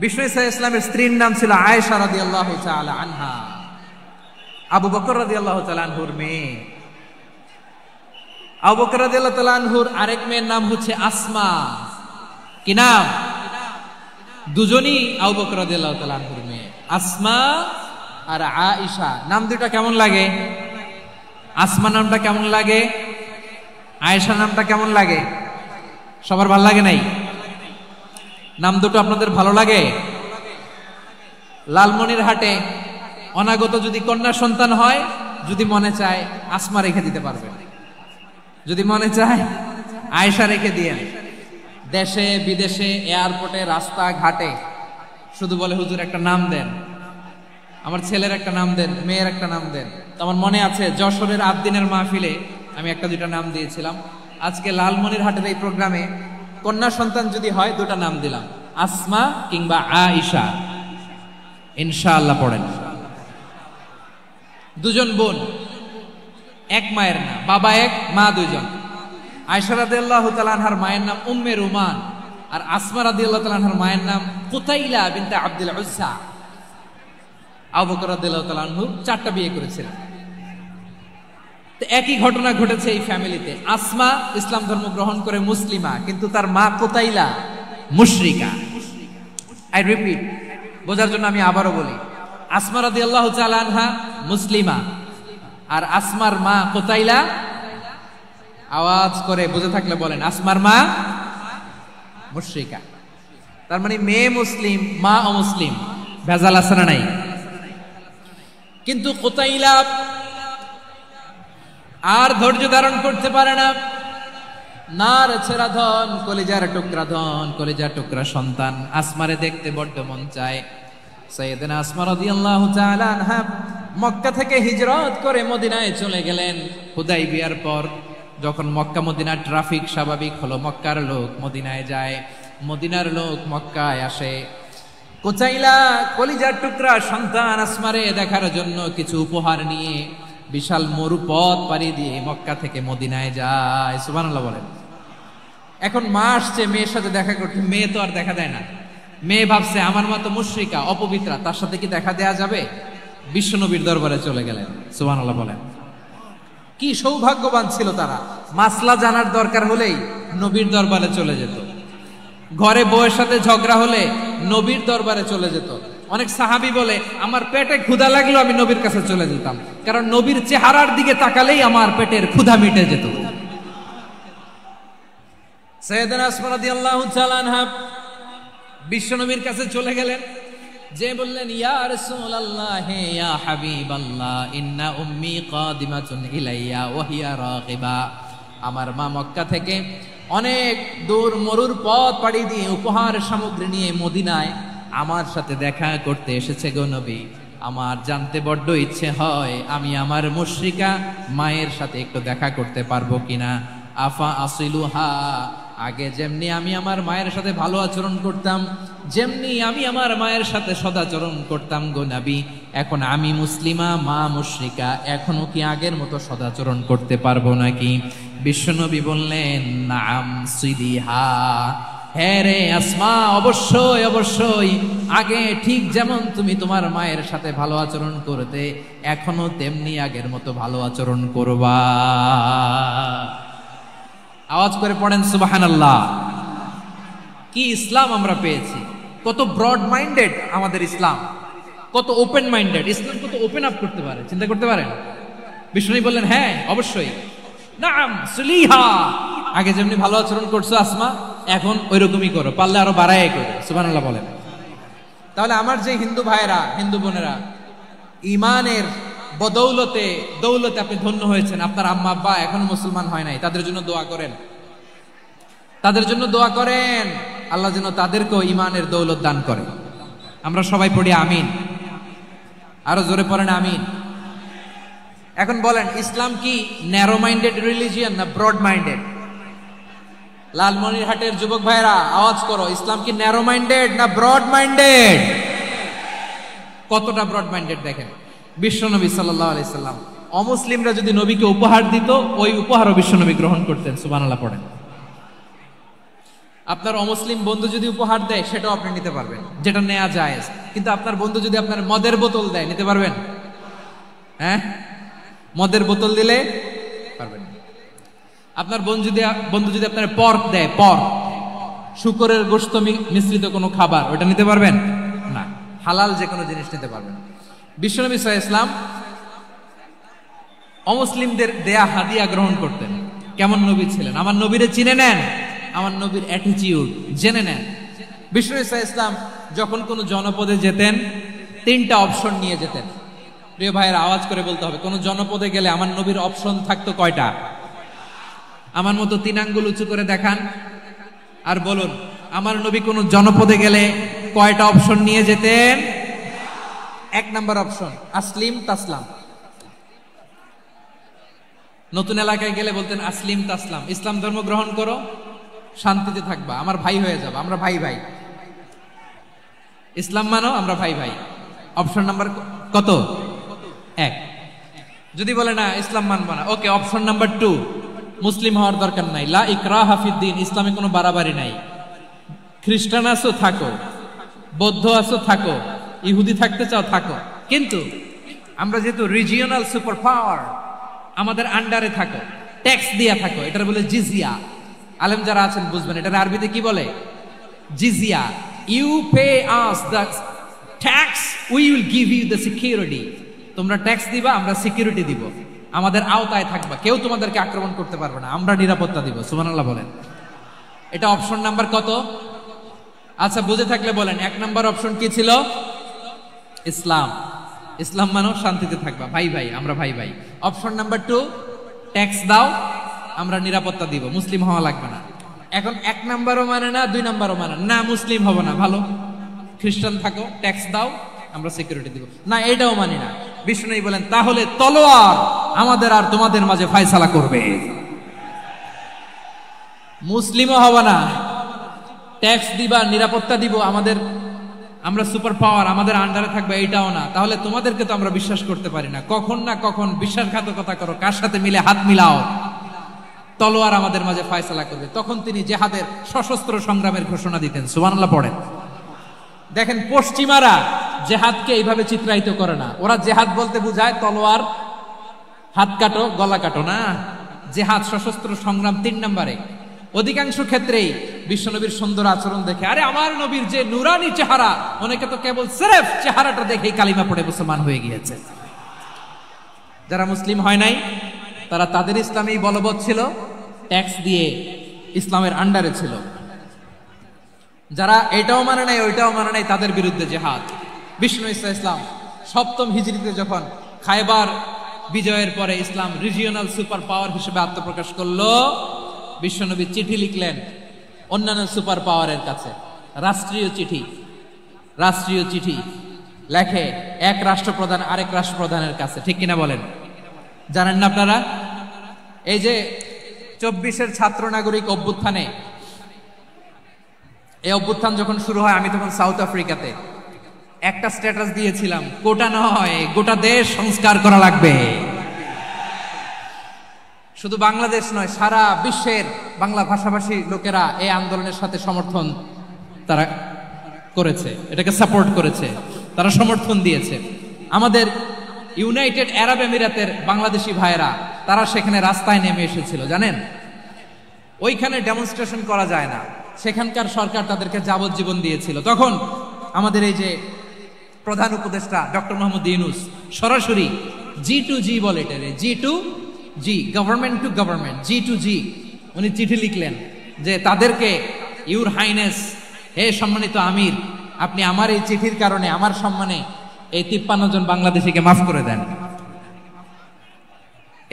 বিষ্ণু ইসলামের স্ত্রীর নাম ছিল আয়েশা রাদিয়াল্লাহু তাআলা আনহা, আবু বকর রাদিয়াল্লাহু তাআলা আনহুর মেয়ে। আবু বকর রাদিয়াল্লাহু তাআলা আনহুর আরেক মেয়ের নাম হচ্ছে আসমা। কি নাম? দুজনই আবু বকর রাদিয়াল্লাহু তাআলা আনহুর মেয়ে, আসমা আর আয়েশা। নাম দুটো কেমন লাগে? আসমা নামটা কেমন লাগে? আয়েশা নামটা কেমন লাগে? সবার ভালো লাগে নাই? নাম দুটো আপনাদের ভালো লাগে? লালমনিরহাটে অনাগত যদি কন্যা সন্তান হয়, যদি মনে চায় আসমা রেখে দিতে পারবেন। যদি মনে চায় আয়েশা রেখে দিয়েন। দেশে বিদেশে এয়ারপোর্টে রাস্তা ঘাটে শুধু বলে হুজুর একটা নাম দেন, আমার ছেলের একটা নাম দেন, মেয়ের একটা নাম দেন। তো আমার মনে আছে যশোরের আবদিনের মাহফিলে আমি একটা দুইটা নাম দিয়েছিলাম। আজকে লালমনিরহাটের এই প্রোগ্রামে কন্যা সন্তান যদি হয় দুটা নাম দিলাম, আসমা কিংবা আয়েশা। ইনশাআল্লাহ পড়েন। দুজন বোন, এক মায়ের না, বাবা এক মা দুইজন। আয়েশা রাদিয়াল্লাহু তাআলা আনহার মায়ের নাম উম্মে রুমান, আর আসমা রাদিয়াল্লাহু তাআলা আনহার মায়ের নাম কুতাইলা বিনতে আব্দুল উজ্জা। আবু বকর রাদিয়াল্লাহু তাআলা আনহু 4টা বিয়ে করেছিলেন। তো একই ঘটনা ঘটেছে এই ফ্যামিলিতে। আসমা ইসলাম ধর্ম গ্রহণ করে মুসলিমা, কিন্তু তার মা কুতাইলা মুশরিকা। আই রিপিট, বোঝার জন্য আমি আবারও বলি, আসমা রাদিয়াল্লাহু তাআলা আনহা মুসলিমা, আর আসমার মা কুতাইলা, আওয়াজ করে বুঝে থাকলে বলেন, আসমার মা মুশরিকা। তার মানে মেয়ে মুসলিম, মা অমুসলিম। ভেজাল আছে না নাই? কিন্তু কুতাইলা আর ধৈর্য ধারণ করতে পারে না। নার ছেড়া ধন, কলিজার টুকরা ধন, কলিজার টুকরা সন্তান আসমারে দেখতে বড্ড মন চায়। সাইয়েদনা আসমা রাদিয়াল্লাহু তাআলা আনহা মক্কা থেকে হিজরত করে মদিনায় চলে গেলেন। হুদাইবিয়ার পর যখন মক্কা মদিনার ট্রাফিক স্বাভাবিক হলো, মক্কার লোক মদিনায় যায়, মদিনার লোক মক্কায় আসে। কুতাইলা কলিজার টুকরা সন্তান আসমারে দেখার জন্য কিছু উপহার নিয়ে বিশাল মরুপথ পাড়ি দিয়ে মক্কা থেকে মদিনায় যায়। সুবহানাল্লাহ বলেন। এখন মা আসছে মেয়ের সাথে দেখা করতে, মেয়ে তো আর দেখা দেয় না। মেয়ে ভাবছে আমার মতো মুশরিকা অপবিত্রা, তার সাথে কি দেখা দেয়া যাবে? বিশ্বনবীর দরবারে চলে গেলেন। সুবহানাল্লাহ বলেন। কি সৌভাগ্যবান ছিল তারা, মাসলা জানার দরকার হলেই নবীর দরবারে চলে যেত। ঘরে বউয়ের সাথে ঝগড়া হলে নবীর দরবারে চলে যেত। অনেক সাহাবী বলে আমার পেটে ক্ষুধা লাগলো আমি নবীর কাছে চলে যেতাম, কারণ নবীর চেহারার দিকে তাকালেই আমার পেটের ক্ষুধা মিটে যেত। সাইয়েদনা আসমা রাদিয়াল্লাহু তাআলা আনহা বিশ্বনবীর কাছে চলে গেলেন, যে বললেন ইয়া রাসূলুল্লাহ ইয়া হাবিবাল্লাহ ইন্না উম্মি কাদিমাতুন ইলাইয়া ওয়া হিয়া রাগিবা। আমার মা মক্কা থেকে অনেক দূর মরুর পথ পাড়ি দিয়ে উপহার সামগ্রী নিয়ে মদিনায় আমার সাথে দেখা করতে এসেছে গো নবী। আমার জানতে বড্ড ইচ্ছে হয় আমি আমার মুশরিকা মায়ের সাথে একটু দেখা করতে পারবো কিনা। আফা আসিলুহা, আগে যেমনি আমি আমার মায়ের সাথে ভালো আচরণ করতাম, যেমনি আমি আমার মায়ের সাথে সদাচরণ করতাম গো নবী, এখন আমি মুসলিমা মা মুশরিকা, এখনো কি আগের মতো সদাচরণ করতে পারবো নাকি? বিশ্বনবী বললেন নাম সিদিহা, হ্যাঁ রে আসমা, অবশ্যই অবশ্যই, আগে ঠিক যেমন তুমি তোমার মায়ের সাথে ভালো আচরণ করতে এখনো তেমনি আগের মতো ভালো আচরণ করবা। আওয়াজ করে পড়েন সুবহানাল্লাহ। কি ইসলাম আমরা পেয়েছি! কত ব্রড মাইন্ডেড আমাদের ইসলাম, কত ওপেন মাইন্ডেড ইসলাম, কত ওপেন আপ করতে পারে, চিন্তা করতে পারেন। বিষ্ণু বললেন হ্যাঁ অবশ্যই, নাম সুলিহা, আগে যেমনি ভালো আচরণ করছো আসমা এখন ওইরকমই করো, পারলে আরো বাড়ায় করো। সুবহানাল্লাহ বলেন। তাহলে আমার যে হিন্দু ভাইরা হিন্দু বোনেরা ইমানের বদৌলতে দৌলতে আপনি ধন্য হয়েছেন, আপনার আম্মা আব্বা এখনো মুসলমান হয় নাই, তাদের জন্য দোয়া করেন, তাদের জন্য দোয়া করেন, আল্লাহ যেন তাদেরকেও ইমানের দৌলত দান করে। আমরা সবাই পড়ি আমিন, আরো জোরে পড়েন আমিন। এখন বলেন ইসলাম কি ন্যারো মাইন্ডেড রিলিজিয়ান না ব্রড মাইন্ডেড? লালমনিরহাটের যুবক ভাইরা আওয়াজ করো, ইসলাম কি ন্যারো মাইন্ডেড না ব্রড মাইন্ডেড? কতটা ব্রড মাইন্ডেড দেখেন। বিশ্বনবী সাল্লাল্লাহু আলাইহি সাল্লাম অমুসলিমরা যদি নবীকে উপহার দিত ওই উপহারও বিশ্বনবী গ্রহণ করতেন। সুবহানাল্লাহ পড়েন। আপনার অমুসলিম বন্ধু যদি উপহার দেয় সেটাও আপনি নিতে পারবেন, যেটা নেওয়া যায়। কিন্তু আপনার বন্ধু যদি আপনার মদের বোতল দেয় নিতে পারবেন? হ্যাঁ, মদের বোতল দিলে পারবেন। আপনার বন্ধু যদি আপনার পর্ক দেয়, পর্ক শুকরের গোশত মিশ্রিত কোনো খাবার, ওটা নিতে পারবেন না। হালাল যে কোনো জিনিস নিতে পারবেন। বিশ্বনবী সাল্লাল্লাহু আলাইহি ওয়াসাল্লাম অমুসলিমদের দেয়া হাদিয়া গ্রহণ করতেন। কেমন নবী ছিলেন? আমার নবীরে চিনে নেন, আমার নবীর অ্যাটিটিউড জেনে নেন। বিশ্বনবী সাল্লাল্লাহু আলাইহি ওয়াসাল্লাম যখন কোনো জনপদে যেতেন 3টা অপশন নিয়ে যেতেন। প্রিয় ভাইয়ের আওয়াজ করে বলতে হবে, কোন জনপদে গেলে আমার নবীর অপশন থাকতো কয়টা? আমার মতো 3 আঙ্গুল উঁচু করে দেখান আর বলুন আমার নবী কোন জনপদে গেলে কয়টা অপশন নিয়ে যেতেন? 1 নাম্বার অপশন আসলিম তাসলাম। নতুন এলাকায় গেলে বলতেন আসলিম তাসলাম, ইসলাম ধর্ম গ্রহণ করো, শান্তিতে থাকবা, আমার ভাই হয়ে যাবে, আমরা ভাই ভাই। ইসলাম মানো, আমরা ভাই ভাই। অপশন নাম্বার কত? 1। যদি বলে না ইসলাম মানবো না, ওকে, অপশন নাম্বার 2, মুসলিম হওয়ার দরকার নাই, লা ইকরাহা ফিদ্দিন, ইসলামে কোনো বাড়াবাড়ি নাই। খ্রিস্টান আছো থাকো, বৌদ্ধ আছো থাকো, ইহুদি থাকতে চাও থাকো, কিন্তু আমরা যেহেতু রিজিওনাল সুপার পাওয়ার, আমাদের আন্ডারে থাকো, ট্যাক্স দিয়া থাকো, এটার বলে জিজিয়া। আলেম যারা আছেন বুঝবেন এটার আরবিতে কি বলে, জিজিয়া। You pay us the tax, we will give you the security. তোমরা ট্যাক্স দিবা, আমরা সিকিউরিটি দিব, আমাদের আওতায় থাকবা, কেউ তোমাদেরকে আক্রমণ করতে পারবে না, আমরা নিরাপত্তা দিব। সুবহানাল্লাহ বলেন। এটা অপশন নাম্বার কত? আচ্ছা বুঝে থাকলে বলেন 1 নাম্বার অপশন কি ছিল? ইসলাম। ইসলাম মানো, শান্তিতে থাকবা, ভাই ভাই, আমরা ভাই ভাই। অপশন নাম্বার 2, ট্যাক্স দাও, আমরা নিরাপত্তা দিব, মুসলিম হওয়া লাগবে না। এখন 1 নাম্বারও মানে না, 2 নাম্বারও মানে না, মুসলিম হবো না, ভালো, খ্রিস্টান থাকো, ট্যাক্স দাও, আমরা সিকিউরিটি দিব না, এটাও মানি না। বিষ্ণু বলেন তাহলে তলোয়ার আমাদের আর তোমাদের মাঝে ফয়সালা করবে, মুসলিমও হবে না, ট্যাক্স দিবা, নিরাপত্তা দিব, আমরা সুপার পাওয়ার, আমাদের আন্ডারে থাকবে, এইটাও না। তাহলে তোমাদেরকে তো আমরা বিশ্বাস করতে পারি না, কখন না কখন বিশ্বাসঘাতকতা করো, কার সাথে মিলে হাত মিলাও, তলোয়ার আমাদের মাঝে ফয়সালা করবে। তখন তিনি জিহাদের সশস্ত্র সংগ্রামের ঘোষণা দিতেন। সুবহানাল্লাহ পড়েন। দেখেন পশ্চিমারা জেহাদকে এইভাবে চিত্রায়িত করে না, ওরা জেহাদ বলতে বুঝায় তলোয়ার, হাত কাটো, গলা কাটো না। জেহাদ সশস্ত্র সংগ্রাম 3 নম্বরে। অধিকাংশ ক্ষেত্রেই বিশ্বনবীর সুন্দর আচরণ দেখে, আরে আমার নবীর যে নুরানি চেহারা, অনেকে তো কেবল সিরেফ চেহারাটা দেখেই কালিমা পড়ে মুসলমান হয়ে গিয়েছে। যারা মুসলিম হয় নাই তারা তাদের ইসলামেই বলবৎ ছিল, ট্যাক্স দিয়ে ইসলামের আন্ডারে ছিল। যারা এটাও মানে নাই ওইটাও মানে নাই, তাদের বিরুদ্ধে জেহাদ। বিষ্ণু ইসলাম 7ম হিজরিতে যখন খায়বার বিজয়ের পরে ইসলাম রিজিওনাল সুপার পাওয়ার হিসেবে আত্মপ্রকাশ করলো, বিশ্বনবী চিঠি লিখলেন অন্যান্য সুপার পাওয়ারের কাছে, রাষ্ট্রীয় চিঠি লেখে এক রাষ্ট্রপ্রধান আরেক রাষ্ট্রপ্রধানের কাছে। ঠিক কিনা বলেন? জানেন না আপনারা? এই যে 24-এর ছাত্র নাগরিক অভ্যুত্থানে, এই অভ্যুত্থান যখন শুরু হয়, আমি তখন সাউথ আফ্রিকাতে, একটা স্ট্যাটাস দিয়েছিলাম, কোটা নয় গোটা দেশ সংস্কার করা লাগবে। শুধু বাংলাদেশ নয়, সারা বিশ্বের বাংলা ভাষাভাষী লোকেরা এই আন্দোলনের সাথে সমর্থন তারা করেছে, এটাকে সাপোর্ট করেছে, তারা সমর্থন দিয়েছে। আমাদের ইউনাইটেড আরব আমিরাতের বাংলাদেশি ভাইয়েরা তারা সেখানে রাস্তায় নেমে এসেছিল, জানেন? ওইখানে ডেমনস্ট্রেশন করা যায় না, সেখানকার সরকার তাদেরকে যাবজ্জীবন দিয়েছিল। তখন আমাদের এই যে প্রধান উপদেষ্টা ডক্টর মোহাম্মদ ইউনূস সরাসরি G2G বলে, এটা G2G, government to government, G2G, উনি চিঠি লিখলেন যে তাদেরকে, ইউর হাইনেস, হে সম্মানিত আমির, আপনি আমার এই চিঠির কারণে আমার সম্মানে এই 53 জন বাংলাদেশিকে মাফ করে দেন।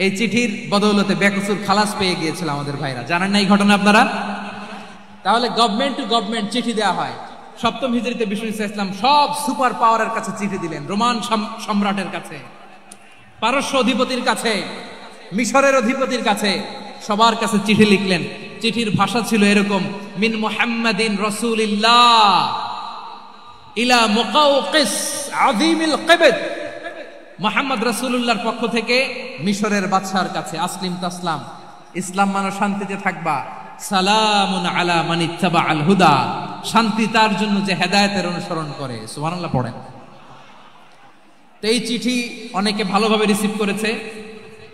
এই চিঠির বদৌলতে বেকসুর খালাস পেয়ে গিয়েছিল আমাদের ভাইরা। জানেন না এই ঘটনা আপনারা? তাহলে গভর্নমেন্ট টু গভর্নমেন্ট চিঠি দেওয়া হয়। 7ম হিজরিতে বিষ্ণু ইসলাম সব সুপার পাওয়ারের কাছে চিঠি দিলেন, রোমান সম্রাটের কাছে, পারস্য অধিপতির কাছে, মিশরের অধিপতির কাছে, সবার কাছে চিঠি লিখলেন। চিঠির ভাষা ছিল এরকম, মিন মুহাম্মাদিন রাসূলিল্লাহ ইলা মুকাওকিস আযীমিল কিবত, মুহাম্মদ রাসূলুল্লাহর পক্ষ থেকে মিশরের বাদশার কাছে, আসলিম তাসলাম, ইসলাম মানো, শান্তিতে থাকবা, সালামুন আলা মান ইত্তাবা আল হুদা, শান্তি তার জন্য যে হেদায়েতের অনুসরণ করে। সুবহানাল্লাহ পড়েন। তো এই চিঠি অনেকে ভালোভাবে রিসিভ করেছে,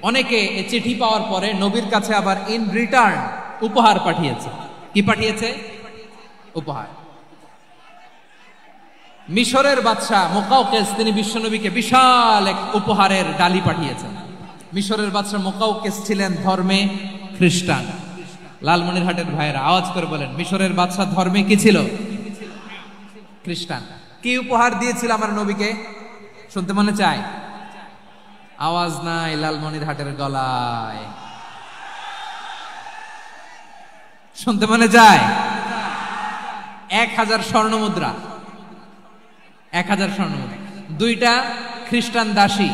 অনেকে এই চিঠি পাওয়ার পরে নবীর কাছে আবার ইন রিটার্ন উপহার পাঠিয়েছে। কি পাঠিয়েছে? উপহার। মিশরের বাদশা মুকাওকিস তিনি বিশ্বনবীকে বিশাল এক উপহারের ডালি পাঠিয়েছেন। মিশরের বাদশা মুকাওকিস ছিলেন ধর্মে খ্রিস্টান। লালমনিরহাটের ভাইয়েরা আওয়াজ করে বলেন, মিশরের বাদশা ধর্মে কি ছিল? খ্রিস্টান। কি উপহার দিয়েছিল আমার নবীকে? শুনতে মনে চায়? আওয়াজ নাই লালমনিরহাটের গলায়। শুনতে মনে যায়? 1000 স্বর্ণ মুদ্রা, 1000 স্বর্ণ মুদ্রা। 2টা খ্রিস্টান দাসী,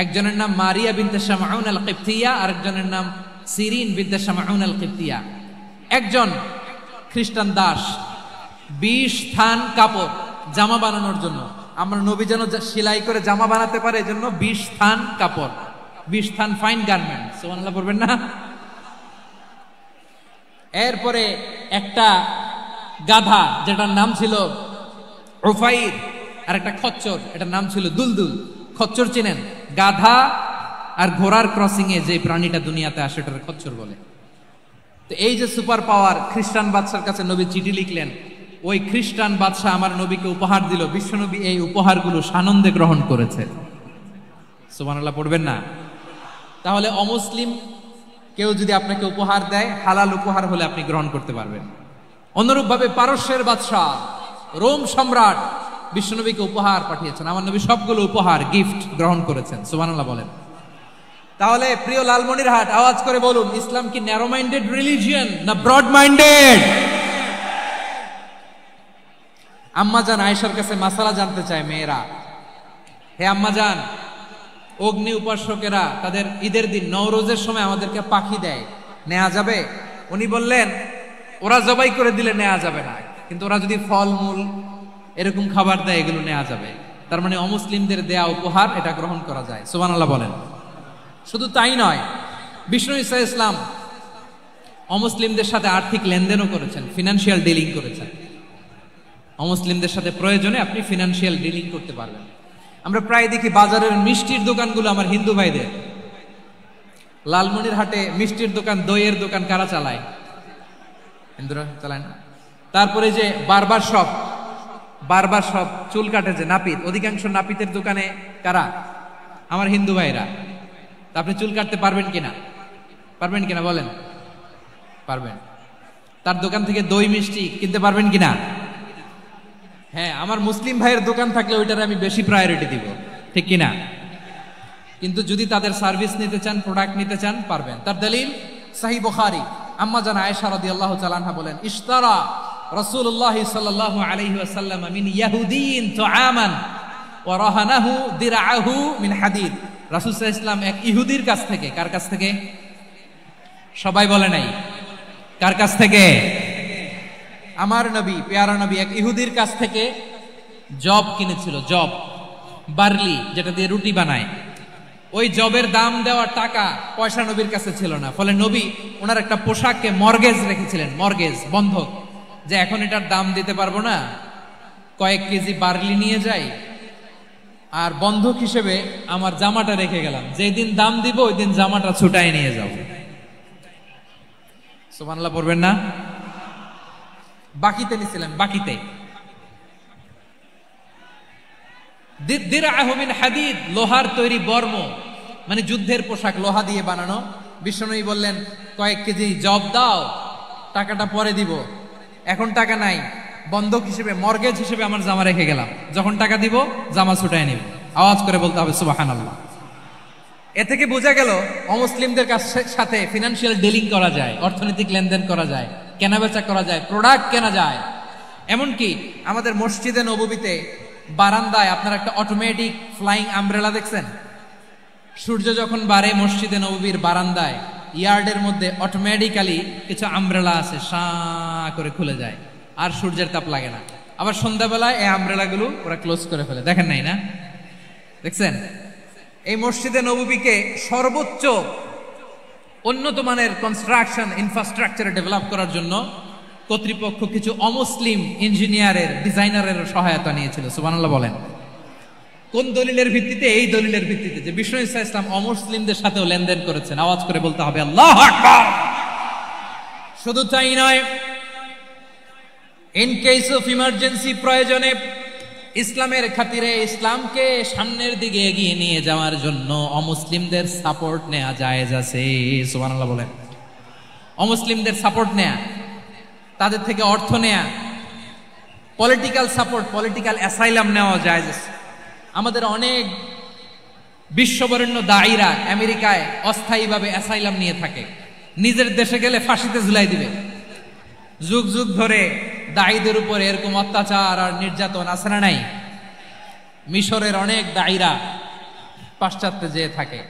একজনের নাম মারিয়া বিনতে শামউন আল কিবতিয়া, আরেকজনের নাম সিরিন বিনতে শামউন আল কিবতিয়া। একজন খ্রিস্টান দাস 20 থান কাপড় জামা বানানোর জন্য, আমরা নবী যেন সেলাই করে জামা বানাতে পারে এজন্য 20 থান কাপড়, 20 থান ফাইন গার্মেন্ট, সুবহানাল্লাহ পড়বেন না? এরপরে একটা গাধা যেটার নাম ছিল উফাইর, আর একটা খচ্চর এটার নাম ছিল দুলদুল। খচ্চর চিনেন? গাধা আর ঘোড়ার ক্রসিং এ যে প্রাণীটা দুনিয়াতে আসে এটার খচ্চর বলে। তো এই যে সুপার পাওয়ার খ্রিস্টান বাদশার কাছে নবী চিঠি লিখলেন, ওই খ্রিস্টান বাদশা আমার নবীকে উপহার দিল। বিশ্বনবী এই উপহারগুলো সানন্দে গ্রহণ করেছে। সুবহানাল্লাহ পড়বেন না? তাহলে অমুসলিম কেউ যদি আপনাকে উপহার দেয়, হালাল উপহার হলে আপনি গ্রহণ করতে পারবেন। অনুরূপভাবে পারস্যের বাদশা, রোম সম্রাট বিশ্বনবীকে উপহার পাঠিয়েছেন, আমার নবী সবগুলো উপহার গিফট গ্রহণ করেছেন। সুবহানাল্লাহ বলেন। তাহলে প্রিয় লালমনিরহাট, আওয়াজ করে বলুন, ইসলাম কি ন্যারো মাইন্ডেড রিলিজিয়ন না ব্রড মাইন্ডেড? আম্মাজান আয়েশার কাছে মাসালা জানতে চায় মেয়েরা, হে আম্মাজান, অগ্নি উপাসকেরা তাদের ঈদের দিন নওরোজের সময় আমাদেরকে পাখি দেয়, নেওয়া যাবে? উনি বললেন, ওরা জবাই করে দিলে নেওয়া যাবে না, কিন্তু ওরা যদি ফলমূল এরকম খাবার দেয় এগুলো নেওয়া যাবে। তার মানে অমুসলিমদের দেয়া উপহার এটা গ্রহণ করা যায়। সুবহানাল্লাহ বলেন। শুধু তাই নয়, বিষ্ণু ঈসা ইসলাম অমুসলিমদের সাথে আর্থিক লেনদেনও করেছেন, ফিনান্সিয়াল ডিলিং করেছেন। অমুসলিমদের সাথে প্রয়োজনে আপনি ফিনান্সিয়াল ডিলিং করতে পারবেন। আমরা প্রায় দেখি বাজারের মিষ্টির দোকানগুলো আমার হিন্দু ভাইদের। লালমনিরহাটে মিষ্টির দোকান, দইয়ের দোকান কারা চালায়? হিন্দুরা চালায় না? তারপরে যে বারবার শপ, চুল কাটে যে নাপিত, অধিকাংশ নাপিতের দোকানে কারা? আমার হিন্দু ভাইরা। তা আপনি চুল কাটতে পারবেন কিনা? পারবেন কিনা বলেন? পারবেন। তার দোকান থেকে দই মিষ্টি কিনতে পারবেন কিনা? হ্যাঁ, আমার মুসলিম ভাইয়ের দোকান থাকলে ওইটারে আমি বেশি প্রায়োরিটি দিব, ঠিক কিনা? কিন্তু যদি তাদের সার্ভিস নিতে চান, প্রোডাক্ট নিতে চান, পারবেন। তার দলিল সহিহ বুখারী, আম্মা জান আয়েশা রাদিয়াল্লাহু তাআলা আনহা বলেন, ইশতারা রাসূলুল্লাহ সাল্লাল্লাহু আলাইহি ওয়াসাল্লাম মিন ইয়াহুদিয়িন তুআমান ওয়া রাহানাহু দিরআহু মিন হাদিদ। রাসূল সাল্লাল্লাহু আলাইহি ওয়াসাল্লাম এক ইহুদির কাছ থেকে, কার কাছ থেকে? সবাই বলে নাই, কার কাছ থেকে? আমার নবী, পেয়ারা নবী এক ইহুদির কাছ থেকে জব কিনেছিল। জব, বার্লি, যেটা দিয়ে রুটি বানায়। ওই জবের দাম দেওয়ার টাকা পয়সা নবীর কাছে ছিল না। ফলে নবী ওনার একটা পোশাককে মর্গেজ রেখেছিলেন, মর্গেজ, বন্ধক, যে এখন এটার দাম দিতে পারবো না, কয়েক কেজি বার্লি নিয়ে যাই আর বন্ধক হিসেবে আমার জামাটা রেখে গেলাম, যেদিন দাম দিব ওই দিন জামাটা ছুটায় নিয়ে যাব। সুবহানাল্লাহ পড়বেন না? বাকিতে নিছিলেন, বাকিতে। দিরআহু মিন হাদিদ, লোহার তৈরি বর্ম, মানে যুদ্ধের পোশাক, লোহা দিয়ে বানানো। বিশ্বনবী বললেন, কয়েক কেজি জব দাও, টাকাটা পরে দিব, এখন টাকা নাই, বন্ধক হিসেবে, মর্গেজ হিসেবে আমার জামা রেখে গেলাম, যখন টাকা দিব জামা ছুটায় নিব। আওয়াজ করে বলতে হবে সুবহানাল্লাহ। এ থেকে বোঝা গেল অমুসলিমদের সাথে ফিনান্সিয়াল ডিলিং করা যায়, অর্থনৈতিক লেনদেন করা যায়, কেনাবেচা করা যায়, প্রোডাক্ট কেনা যায়। এমনকি আমাদের মসজিদে নববীতে বারান্দায় আপনার একটা অটোমেটিক ফ্লাইং আমব্রেলা দেখছেন? সূর্য যখন বাড়ে মসজিদে নববীর বারান্দায়, ইয়ার্ডের মধ্যে অটোমেটিক্যালি কিছু আমব্রেলা আছে, শাঁ করে খুলে যায়, আর সূর্যের তাপ লাগে না। আবার সন্ধ্যাবেলায় এই আমব্রেলাগুলো ওরা ক্লোজ করে ফেলে, দেখেন নাই না? দেখছেন? এই মসজিদে নববীকে সর্বোচ্চ উন্নত মানের কনস্ট্রাকশন ইনফ্রাস্ট্রাকচারে ডেভেলপ করার জন্য কর্তৃপক্ষ কিছু অমুসলিম ইঞ্জিনিয়ারের, ডিজাইনারের সহায়তা নিয়েছিল। সুবহানাল্লাহ বলেন। কোন দলিলের ভিত্তিতে? এই দলিলের ভিত্তিতে যে বিষ্ণু ঈসা ইসলাম অমুসলিমদের সাথেও লেনদেন করেছেন। আওয়াজ করে বলতে হবে আল্লাহু আকবার। শুধু তাই নয়, ইন কেস অফ ইমার্জেন্সি, প্রয়োজনে ইসলামের খাতিরে, ইসলামকে সামনের দিকে এগিয়ে নিয়ে যাওয়ার জন্য অমুসলিমদের সাপোর্ট নেওয়া জায়েজ আছে। সুবহানাল্লাহ বলেন। অমুসলিমদের সাপোর্ট নেয়া, তাদের থেকে অর্থ নেয়া, পলিটিক্যাল সাপোর্ট, পলিটিক্যাল অ্যাসাইলাম নেওয়া জায়েজ আছে। আমাদের অনেক বিশ্ববরেণ্য দায়ীরা আমেরিকায় অস্থায়ীভাবে অ্যাসাইলাম নিয়ে থাকে, নিজের দেশে গেলে ফাঁসিতে ঝুলাই দিবে, যুগ যুগ ধরে দায়ীদের উপর এরকম অত্যাচার আর নির্যাতন আছে না নাই? মিশরের অনেক দায়ীরা পাশ্চাত্যে যেয়ে থাকে,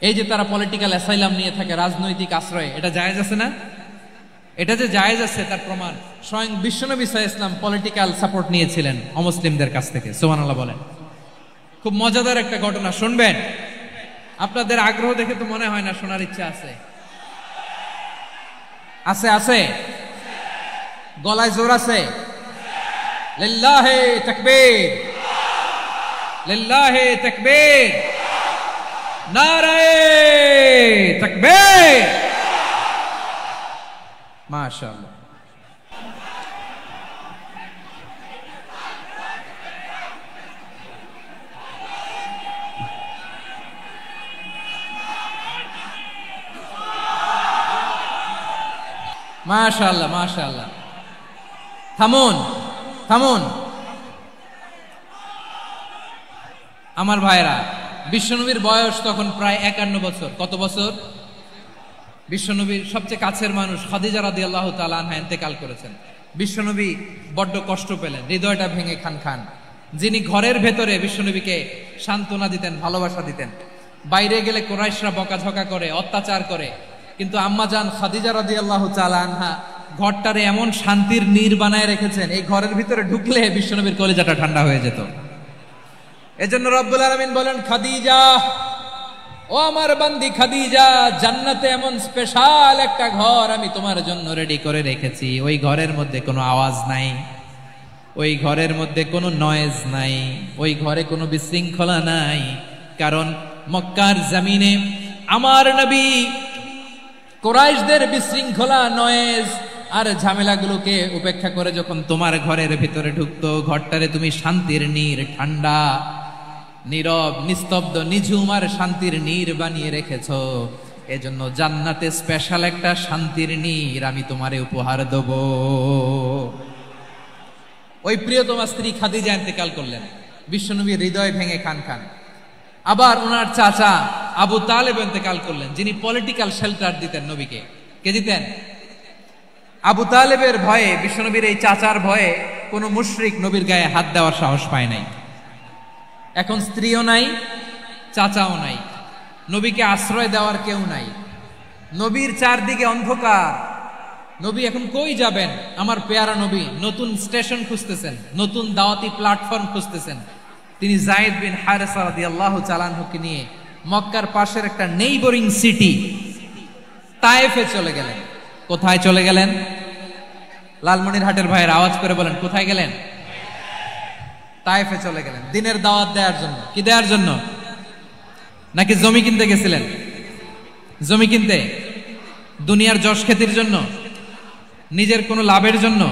এই যে তারা পলিটিক্যাল অ্যাসাইলাম নিয়ে থাকে, রাজনৈতিক আশ্রয়, এটা জায়েজ আছে না? এটা যে জায়েজ আছে তার প্রমাণ স্বয়ং বিশ্বনবী সাল্লাল্লাহু আলাইহি ওয়াসাল্লাম পলিটিক্যাল সাপোর্ট নিয়েছিলেন অমুসলিমদের কাছ থেকে। সুবহানাল্লাহ বলেন। খুব মজাদার একটা ঘটনা শুনবেন, আপনাদের আগ্রহ দেখে তো মনে হয় না শোনার ইচ্ছা আছে। আছে আছে, গলায় জোর আছে। লিল্লাহে তাকবীর, লিল্লাহে তাকবীর, নারায়ে তাকবীর। মাশাআল্লাহ। মাশাআল্লাহ মাশাআল্লাহ। থামুন থামুন আমার ভাইরা, বিশ্বনবীর বয়স তখন প্রায় 51 বছর। কত বছর? বিশ্বনবীর সবচেয়ে কাছের মানুষ খাদিজা রাদিয়াল্লাহু তাআলা আনহা ইন্তেকাল করেছেন। বিশ্বনবী বড্ড কষ্ট পেলেন, হৃদয়টা ভেঙে খান খান। যিনি ঘরের ভেতরে বিশ্বনবীকে সান্ত্বনা দিতেন, ভালোবাসা দিতেন, বাইরে গেলে কুরাইশরা বকাঝকা করে, অত্যাচার করে, কিন্তু আম্মাজান খাদিজা রাদিয়াল্লাহু তাআলা আনহা ঘরটারে এমন শান্তির নীড় বানায় রেখেছেন, এই ঘরের ভিতরে ঢুকলে বিশ্বনবীর কলিজাটা ঠান্ডা হয়ে যেত। এজন্য রব্বুল আলামিন বলেন, খাদিজা, ও আমার বান্দি খাদিজা, জান্নাতে এমন স্পেশাল একটা ঘর আমি তোমার জন্য রেডি করে রেখেছি। ওই ঘরের মধ্যে কোনো আওয়াজ নাই, ওই ঘরের মধ্যে কোনো নয়েজ নাই, ওই ঘরে কোনো বিশৃঙ্খলা নাই। কারণ মক্কার জমিনে আমার নবী কুরাইশদের বিশৃঙ্খলা, নয়েজ আর ঝামেলাগুলোকে উপেক্ষা করে যখন তোমার ঘরের ভিতরে ঢুকতো, ঘরটারে তুমি শান্তির নীড়, ঠান্ডা, নীরব, নিস্তব্ধ, নিঝুম আর শান্তির নীড় বানিয়ে রেখেছো। এজন্য জান্নাতে স্পেশাল একটা শান্তির নীড় আমি তোমারে উপহার দেব। ওই প্রিয়তমা স্ত্রী খাদিজা ইন্তেকাল করলেন, বিশ্বনবীর হৃদয় ভেঙে খান খান। আবার ওনার চাচা আবু তালেব ইন্তেকাল করলেন, যিনি পলিটিক্যাল শেল্টার দিতেন নবীকে। কে দিতেন? আবু তালেবের ভয়ে, বিশ্বনবীর এই চাচার ভয়ে কোনো মুশরিক নবীর গায়ে হাত দেওয়ার সাহস পায় নাই। এখন স্ত্রীও নাই, চাচাও নাই, নবীকে আশ্রয় দেওয়ার কেউ নাই, নবীর চারদিকে অন্ধকার। নবী এখন কই যাবেন? আমার পেয়ারা নবী নতুন স্টেশন খুঁজতেছেন, নতুন দাওয়াতি প্ল্যাটফর্ম খুঁজতেছেন। তিনি যায়েদ বিন হারেসা রাদিয়াল্লাহু তাআলা আনহুকে নিয়ে মক্কার পাশের একটা নেইবরিং সিটি তায়েফে চলে গেলেন। কোথায় চলে গেলেন? লালমনিরহাটের ভাইয়ের আওয়াজ করে বলেন, কোথায় গেলেন? তায়েফে চলে গেলেন দিনের দাওয়াত দেওয়ার জন্য। কি দেওয়ার জন্য? নাকি জমি কিনতে গেছিলেন? জমি কিনতে, দুনিয়ার যশ খ্যাতির জন্য, নিজের কোনো লাভের জন্য?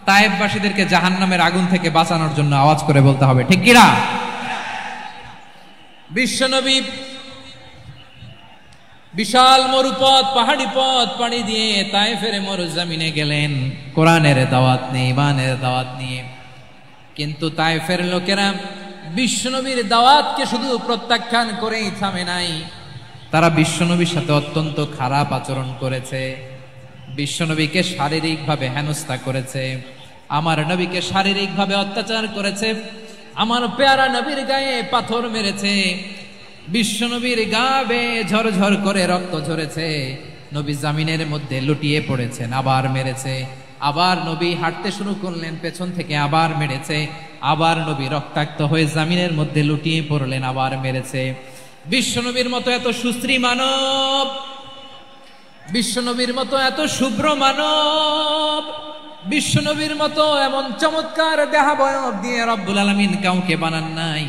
তায়েফবাসীদেরকে জাহান্নামের আগুন থেকে বাঁচানোর জন্য। আওয়াজ করে বলতে হবে, ঠিক কিনা? বিশ্বনবী বিশাল মরুপথ, পাহাড়ি পথ পাড়ি দিয়ে তায়েফের মরুজমিনে গেলেন কোরআনের দাওয়াত নিয়ে, ইমানের দাওয়াত নিয়ে। কিন্তু তায়েফের লোকেরা বিশ্বনবীর দাওয়াতকে শুধু প্রত্যাখ্যান করেই থামে নাই, তারা বিশ্বনবীর সাথে অত্যন্ত খারাপ আচরণ করেছে। বিশ্বনবীকে শারীরিকভাবে হেনস্থা করেছে, আমার নবীকে শারীরিকভাবে অত্যাচার করেছে, আমার পেয়ারা নবীর গায়ে পাথর মেরেছে, বিশ্বনবীর গা বেয়ে ঝরঝর করে রক্ত ঝরেছে, নবী জামিনের মধ্যে লুটিয়ে পড়েছেন, আবার মেরেছে, আবার নবী হাঁটতে শুরু করলেন, পেছন থেকে আবার মেরেছে, আবার নবী রক্তাক্ত হয়ে জামিনের মধ্যে লুটিয়ে পড়লেন, আবার মেরেছে। বিশ্বনবীর মতো এত সুশ্রী মানব, বিশ্বনবীর মতো এত শুভ্র মানব, বিশ্বনবীর মতো এমন চমৎকার দেহাবয়ব দিয়ে রব্বুল আলামিন কাউকে বানান নাই।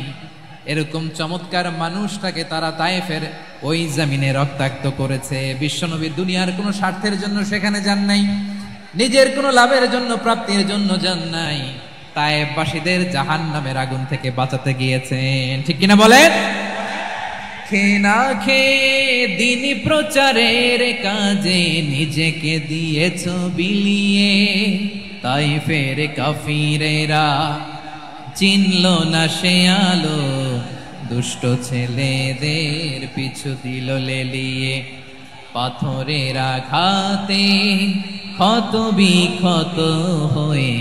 এরকম চমৎকার মানুষটাকে তারা তায়েফের ওই জমিনে রক্তাক্ত করেছে। বিশ্বনবী দুনিয়ার কোনো স্বার্থের জন্য সেখানে যান নাই, নিজের কোনো লাভের জন্য, প্রাপ্তির জন্য যান নাই, তায়েফবাসীদের জাহান্নামের আগুন থেকে বাঁচাতে গিয়েছেন। ঠিক কিনা বলেন? খেয়ে না খেয়ে দিন প্রচারের কাজে নিজেকে দিয়েছ বিলিয়ে, তায়েফের কাফিরেরা চিনল না সে আলো, দুষ্ট ছেলেদের পিছু দিল লেলিয়ে, পাথরের আঘাতে ক্ষত বিক্ষত হয়ে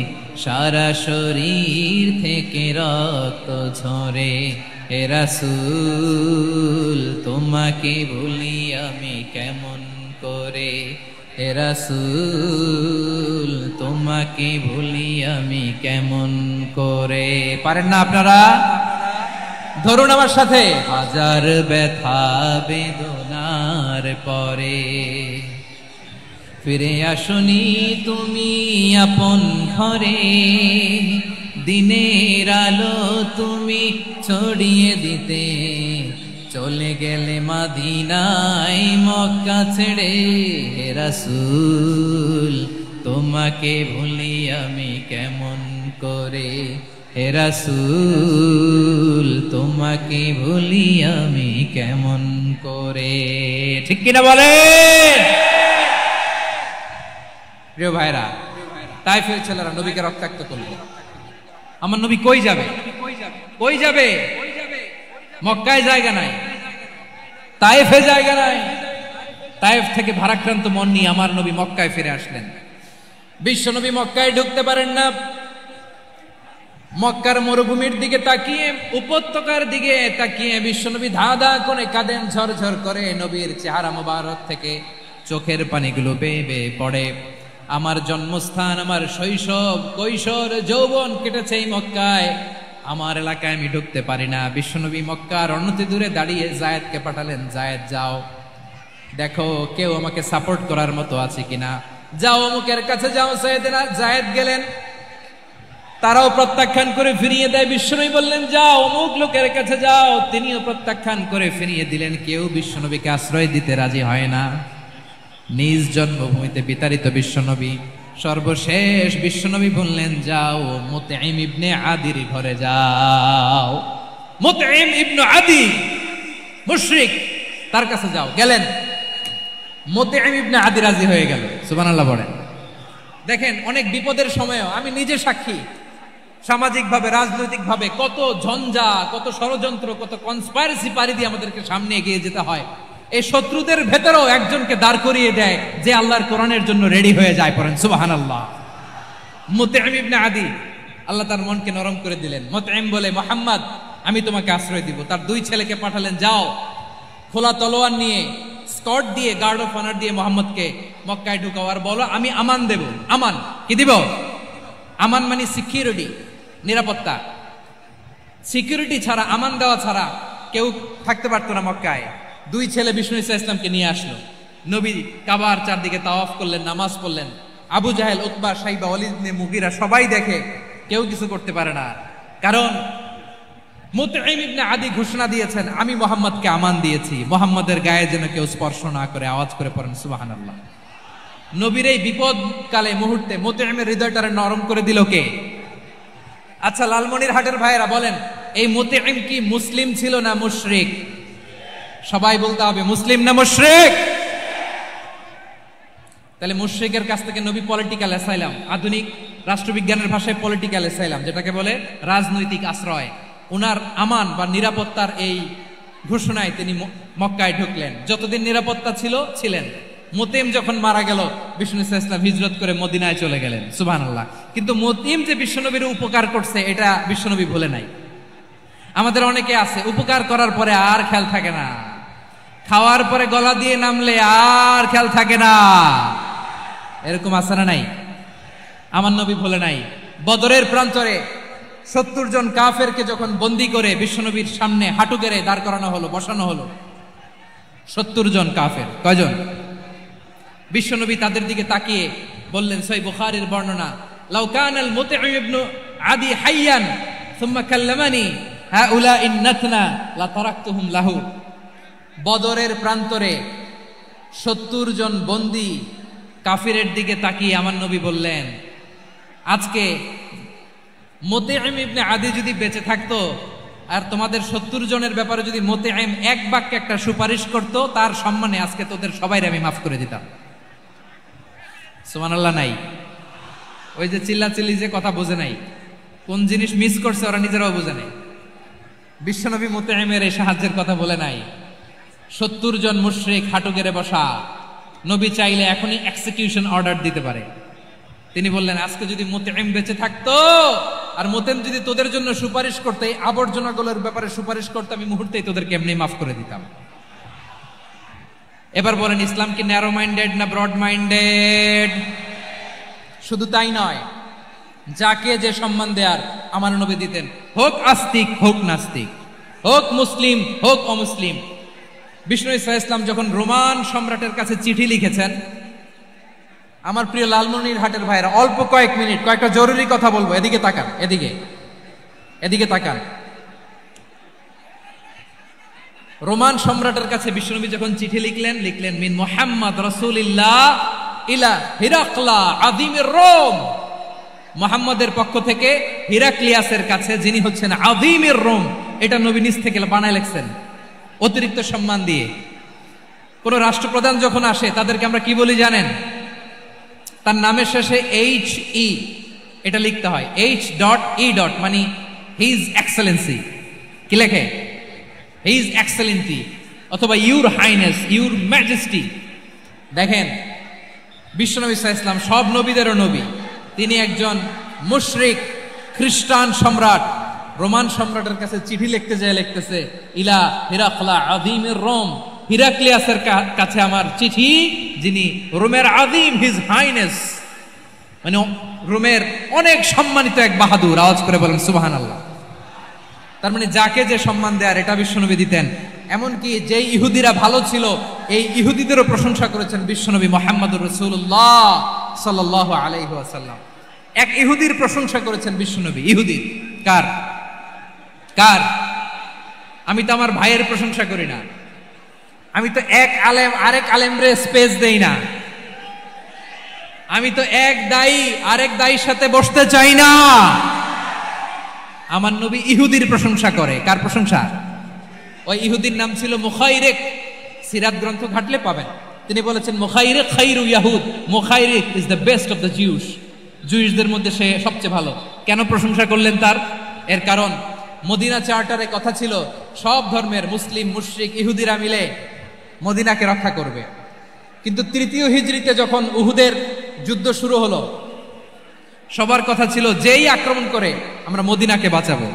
সারা শরীর থেকে রক্ত ঝরে। হে রাসূল তোমাকে ভুলি আমি কেমন করে, হে রাসূল তোমাকে ভুলি আমি কেমন করে। পারেন না আপনারা? ধরুন আমার সাথে। হাজার ব্যথা বেদনার পরে ফিরে আসনি তুমি আপন ঘরে, দিনের আলো তুমি ছড়িয়ে দিতে চলে গেলে মদিনায় মক্কা ছেড়ে। হে রাসূল তোমাকে ভুলি আমি কেমন করে, হে রাসূল তোমাকে ভুলি আমি কেমন করে। ঠিক কিনা বলেন? প্রিয় ভাইরা, তাইফের ছেলেরা নবীকে রক্তাক্ত করলো। আমার নবী কই যাবে? কই যাবে? মক্কায় জায়গা নাই, তাইফে জায়গা নাই। তাইফ থেকে ভারাক্রান্ত মন নিয়ে আমার নবী মক্কায় ফিরে আসলেন। বিশ্ব নবী মক্কায় ঢুকতে পারেন না। মক্কার মরুভূমির দিকে তাকিয়ে, উপত্যকার দিকে তাকিয়ে বিশ্বনবী ধা ধা করে কাঁদেন, ঝরঝর করে। নবীর চেহারা মোবারক থেকে চোখের পানিগুলো বেয়ে বেয়ে পড়ে। আমার জন্মস্থান, আমার শৈশব, কৈশোর, যৌবন কেটেছে এই মক্কায়। আমার এলাকায় আমি ঢুকতে পারি না। বিশ্বনবী মক্কার অনতি দূরে দাঁড়িয়ে জায়েদকে পাঠালেন, জায়েদ যাও দেখো কেউ আমাকে সাপোর্ট করার মতো আছে কিনা, যাও অমুকের কাছে যাও। জায়েদ গেলেন, তারাও প্রত্যাখ্যান করে ফিরিয়ে দেয়। বিশ্বনবী বললেন যাও অমুক লোকের কাছে যাও, তিনিও প্রত্যাখ্যান করে ফিরিয়ে দিলেন। কেউ বিশ্বনবীকে আশ্রয় দিতে রাজি হয় না। নিজ জন্মভূমিতে বিতাড়িত বিশ্বনবী। সর্বশেষ বিশ্বনবী বললেন যাও মুতঈম ইবনে আদির ঘরে যাও। মুতঈম ইবনে আদি মুশরিক, তার কাছে যাও। গেলেন, মুতঈম ইবনে আদি রাজি হয়ে গেল। সুবহানাল্লাহ বলেন। দেখেন, অনেক বিপদের সময়ও আমি নিজে সাক্ষী, সামাজিকভাবে রাজনৈতিকভাবে কত ঝঞ্ঝা, কত ষড়যন্ত্র, কত কনস্পাইরেসি পাড়ি দিয়ে আমাদেরকে সামনে এগিয়ে যেতে হয়। এই শত্রুদের ভেতরেও একজনকে দাঁড় করিয়ে দেয় যে আল্লাহর কোরআনের জন্য রেডি হয়ে যায়। পড়েন সুবহানাল্লাহ। মুতঈম ইবনে আদি, আল্লাহ তার মনকে নরম করে দিলেন। মুতঈম বলে মুহাম্মদ আমি তোমাকে আশ্রয় দিব। তার দুই ছেলেকে পাঠালেন, যাও খোলা তলোয়ার নিয়ে, স্কট দিয়ে, গার্ড অফ অনার দিয়ে মোহাম্মদকে মক্কায় ঢুকাও আর বলো আমি আমান দেব। আমান কি দিব? আমান মানে সিকিউরিটি, নিরাপত্তা। সিকিউরিটি ছাড়া, আমান দেওয়া ছাড়া কেউ থাকতে পারতো না মক্কায়। দুই ছেলে বিষ্ণু ইসা ইসলামকে নিয়ে আসলো। নবী কাবার চারদিকে তাওয়াফ করলেন, নামাজ পড়লেন। আবু জাহেল, উতবা, শাইবা, ওয়ালিদ ইবনে মুগীরা সবাই দেখে, কেউ কিছু করতে পারে না। কারণ মুতঈম ইবনে আদি ঘোষণা দিয়েছেন আমি মুহাম্মদকে আমান দিয়েছি, মুহাম্মদের গায়ে যেন কেউ স্পর্শ না করে। আওয়াজ করে পড়েন সুবহানাল্লাহ। নবীর এই বিপদ কালে মুহূর্তে মুতঈমের হৃদয়টারে নরম করে দিল কে? আচ্ছা লালমনির হাটের ভাইয়েরা বলেন, এই মুতঈম কি মুসলিম ছিল না মুশরিক? সবাই বলতে হবে মুসলিম না মুশরিক। তাহলে মুশরিকের কাছ থেকে নবী পলিটিক্যাল অ্যাসাইলাম, আধুনিক রাষ্ট্রবিজ্ঞানের ভাষায় পলিটিক্যাল অ্যাসাইলাম, যেটাকে বলে রাজনৈতিক আশ্রয়, উনার আমান বা নিরাপত্তার এই ঘোষণায় তিনি মক্কায় ঢুকলেন। যতদিন নিরাপত্তা ছিল ছিলেন। মুতঈম যখন মারা গেল, বিষ্ণু ইসলাম হিজরত করে মদিনায় চলে গেলেন। সুবহানাল্লাহ। কিন্তু মুতঈম যে বিশ্বনবীর উপকার করছে এটা বিশ্বনবী ভুলে নাই। আমাদের অনেকে আছে উপকার করার পরে আর খেয়াল থাকে না, খাওয়ার পরে গলা দিয়ে নামলে আর খেয়াল থাকে না। এরকম আছে না নাই? আমার নবী ভুলে নাই। বদরের প্রান্তরে 70 জন কাফেরকে যখন বন্দী করে বিশ্বনবীর সামনে হাঁটু গেড়ে দাঁড় করানো হলো, বসানো হলো। 70 জন কাফের। কয়জন? বিশ্বনবী তাদের দিকে তাকিয়ে বললেন, সহিহ বুখারীর বর্ণনা, লাউ কানাল মুতঈম ইবনে আদি হাইয়ান সুম্মা কাল্লামানি হাউলাইন নাতনা লা তারাকতুহুম লাহু। বদরের প্রান্তরে 70 জন বন্দী কাফিরের দিকে তাকিয়ে আমার নবী বললেন, আজকে মুতঈম ইবনে আদি যদি বেঁচে থাকতো আর তোমাদের 70 জনের ব্যাপারে যদি মুতঈম এক বাক্যে একটা সুপারিশ করত, তার সম্মানে আজকে তোদের সবাইকে আমি মাফ করে দিতাম। সুবহানাল্লাহ নাই? ওই যে চিল্লাচিল্লি যে কথা বোঝে নাই, কোন জিনিস মিস করছে ওরা নিজেরাও বোঝে নাই। বিশ্বনবী মুতঈমের এই সাহায্যের কথা বলে নাই। 70 জন মুশরিক হাঁটু গেড়ে বসা, নবী চাইলে এখনই এক্সিকিউশন অর্ডার দিতে পারে। তিনি বললেন, আজকে যদি মুতঈম বেঁচে থাকতো আর মুতঈম যদি তোদের জন্য সুপারিশ করতে, এই আবর্জনাগুলোর ব্যাপারে সুপারিশ করতে, আমি মুহূর্তেই তোদেরকে এমনি মাফ করে দিতাম। এবার বলেন, ইসলাম কি ন্যারো মাইন্ডেড না ব্রড মাইন্ডেড? শুধু তাই নয়, যাকে যে সম্মান দেয়ার আমার নবী দিতেন, হোক আস্তিক হোক নাস্তিক, হোক মুসলিম হোক অমুসলিম। বিষ্ণু ইসা ইসলাম যখন রোমান সম্রাটের কাছে চিঠি লিখেছেন, আমার প্রিয় লালমনিরহাটের ভাইরা, অল্প কয়েক মিনিট কয়েকটা জরুরি কথা বলবো, এদিকে তাকান, এদিকে তাকান। রোমান সম্রাটের কাছে বিশ্বনবী যখন চিঠি লিখলেন মিন মুহাম্মদ রাসূলিল্লাহ ইলা হিরাকলা আযীমির রোম, মুহাম্মদের পক্ষ থেকে হিরাক্লিয়াসের কাছে, যিনি হচ্ছেন আযীমির রোম। এটা নবী নিজ থেকে বানায় লিখছেন, অতিরিক্ত সম্মান দিয়ে। কোন রাষ্ট্রপ্রধান যখন আসে তাদেরকে আমরা কি বলি জানেন? তার নামের শেষে HE এটা লিখতে হয়, H.E. মানে হিজ এক্সেলেন্সি। কি লেখে? হিজ এক্সেলেন্সি, অথবা ইউর হাইনেস, ইউর ম্যাজেস্টি। দেখেন, বিশ্বনবী সাল্লাল্লাহু আলাইহি ওয়াসাল্লাম সব নবীদেরও নবী, তিনি একজন মুশরিক খ্রিস্টান সম্রাট। রোমান সম্রাটের কাছে চিঠি লিখতে যায়, লিখতেছে ইলা হিরাকলা আযীমির রোম, হিরাক্লিয়াসের কাছে আমার চিঠি, যিনি রোমের আযীম, হিজ হাইনেস, মানে রোমের অনেক সম্মানিত এক বাহাদুর। আওয়াজ করে বলেন সুবহানাল্লাহ। তার মানে যাকে যে সম্মান দেয়ার, এটা বিশ্বনবী দিতেন। এমনকি যে ইহুদিরা ভালো ছিল, এই ইহুদিদেরও প্রশংসা করেছেন বিশ্বনবী মুহাম্মদুর রাসূলুল্লাহ সাল্লাল্লাহু আলাইহি ওয়াসাল্লাম। এক ইহুদির প্রশংসা করেছেন বিশ্বনবী। ইহুদির কার? আমি তো আমার ভাইয়ের প্রশংসা করি না, আমি তো এক আলেম আরেক আলেমরে স্পেস দেই না, আমি তো এক দায়ী আরেক দায়ীর সাথে বসতে চাই না। আমার নবী ইহুদির প্রশংসা করে। কার প্রশংসা? ওই ইহুদির নাম ছিল মুখাইরিক। সিরাত গ্রন্থ ঘাটলে পাবেন। তিনি বলেছেন, মুখাইরিক খাইরু ইয়াহুদ, Mukhayriq is the best of the Jews. জুইসদের মধ্যে সে সবচেয়ে ভালো। কেন প্রশংসা করলেন তার? এর কারণ মদিনা চার্টারে কথা ছিল, সব ধর্মের মুসলিম মুশরিক ইহুদিরা মিলে মদিনাকে রক্ষা করবে। কিন্তু তৃতীয় হিজরিতে যখন উহুদের যুদ্ধ শুরু হলো, সবার কথা ছিল যেই আক্রমণ করে আমরা মদিনাকে বাঁচাবো।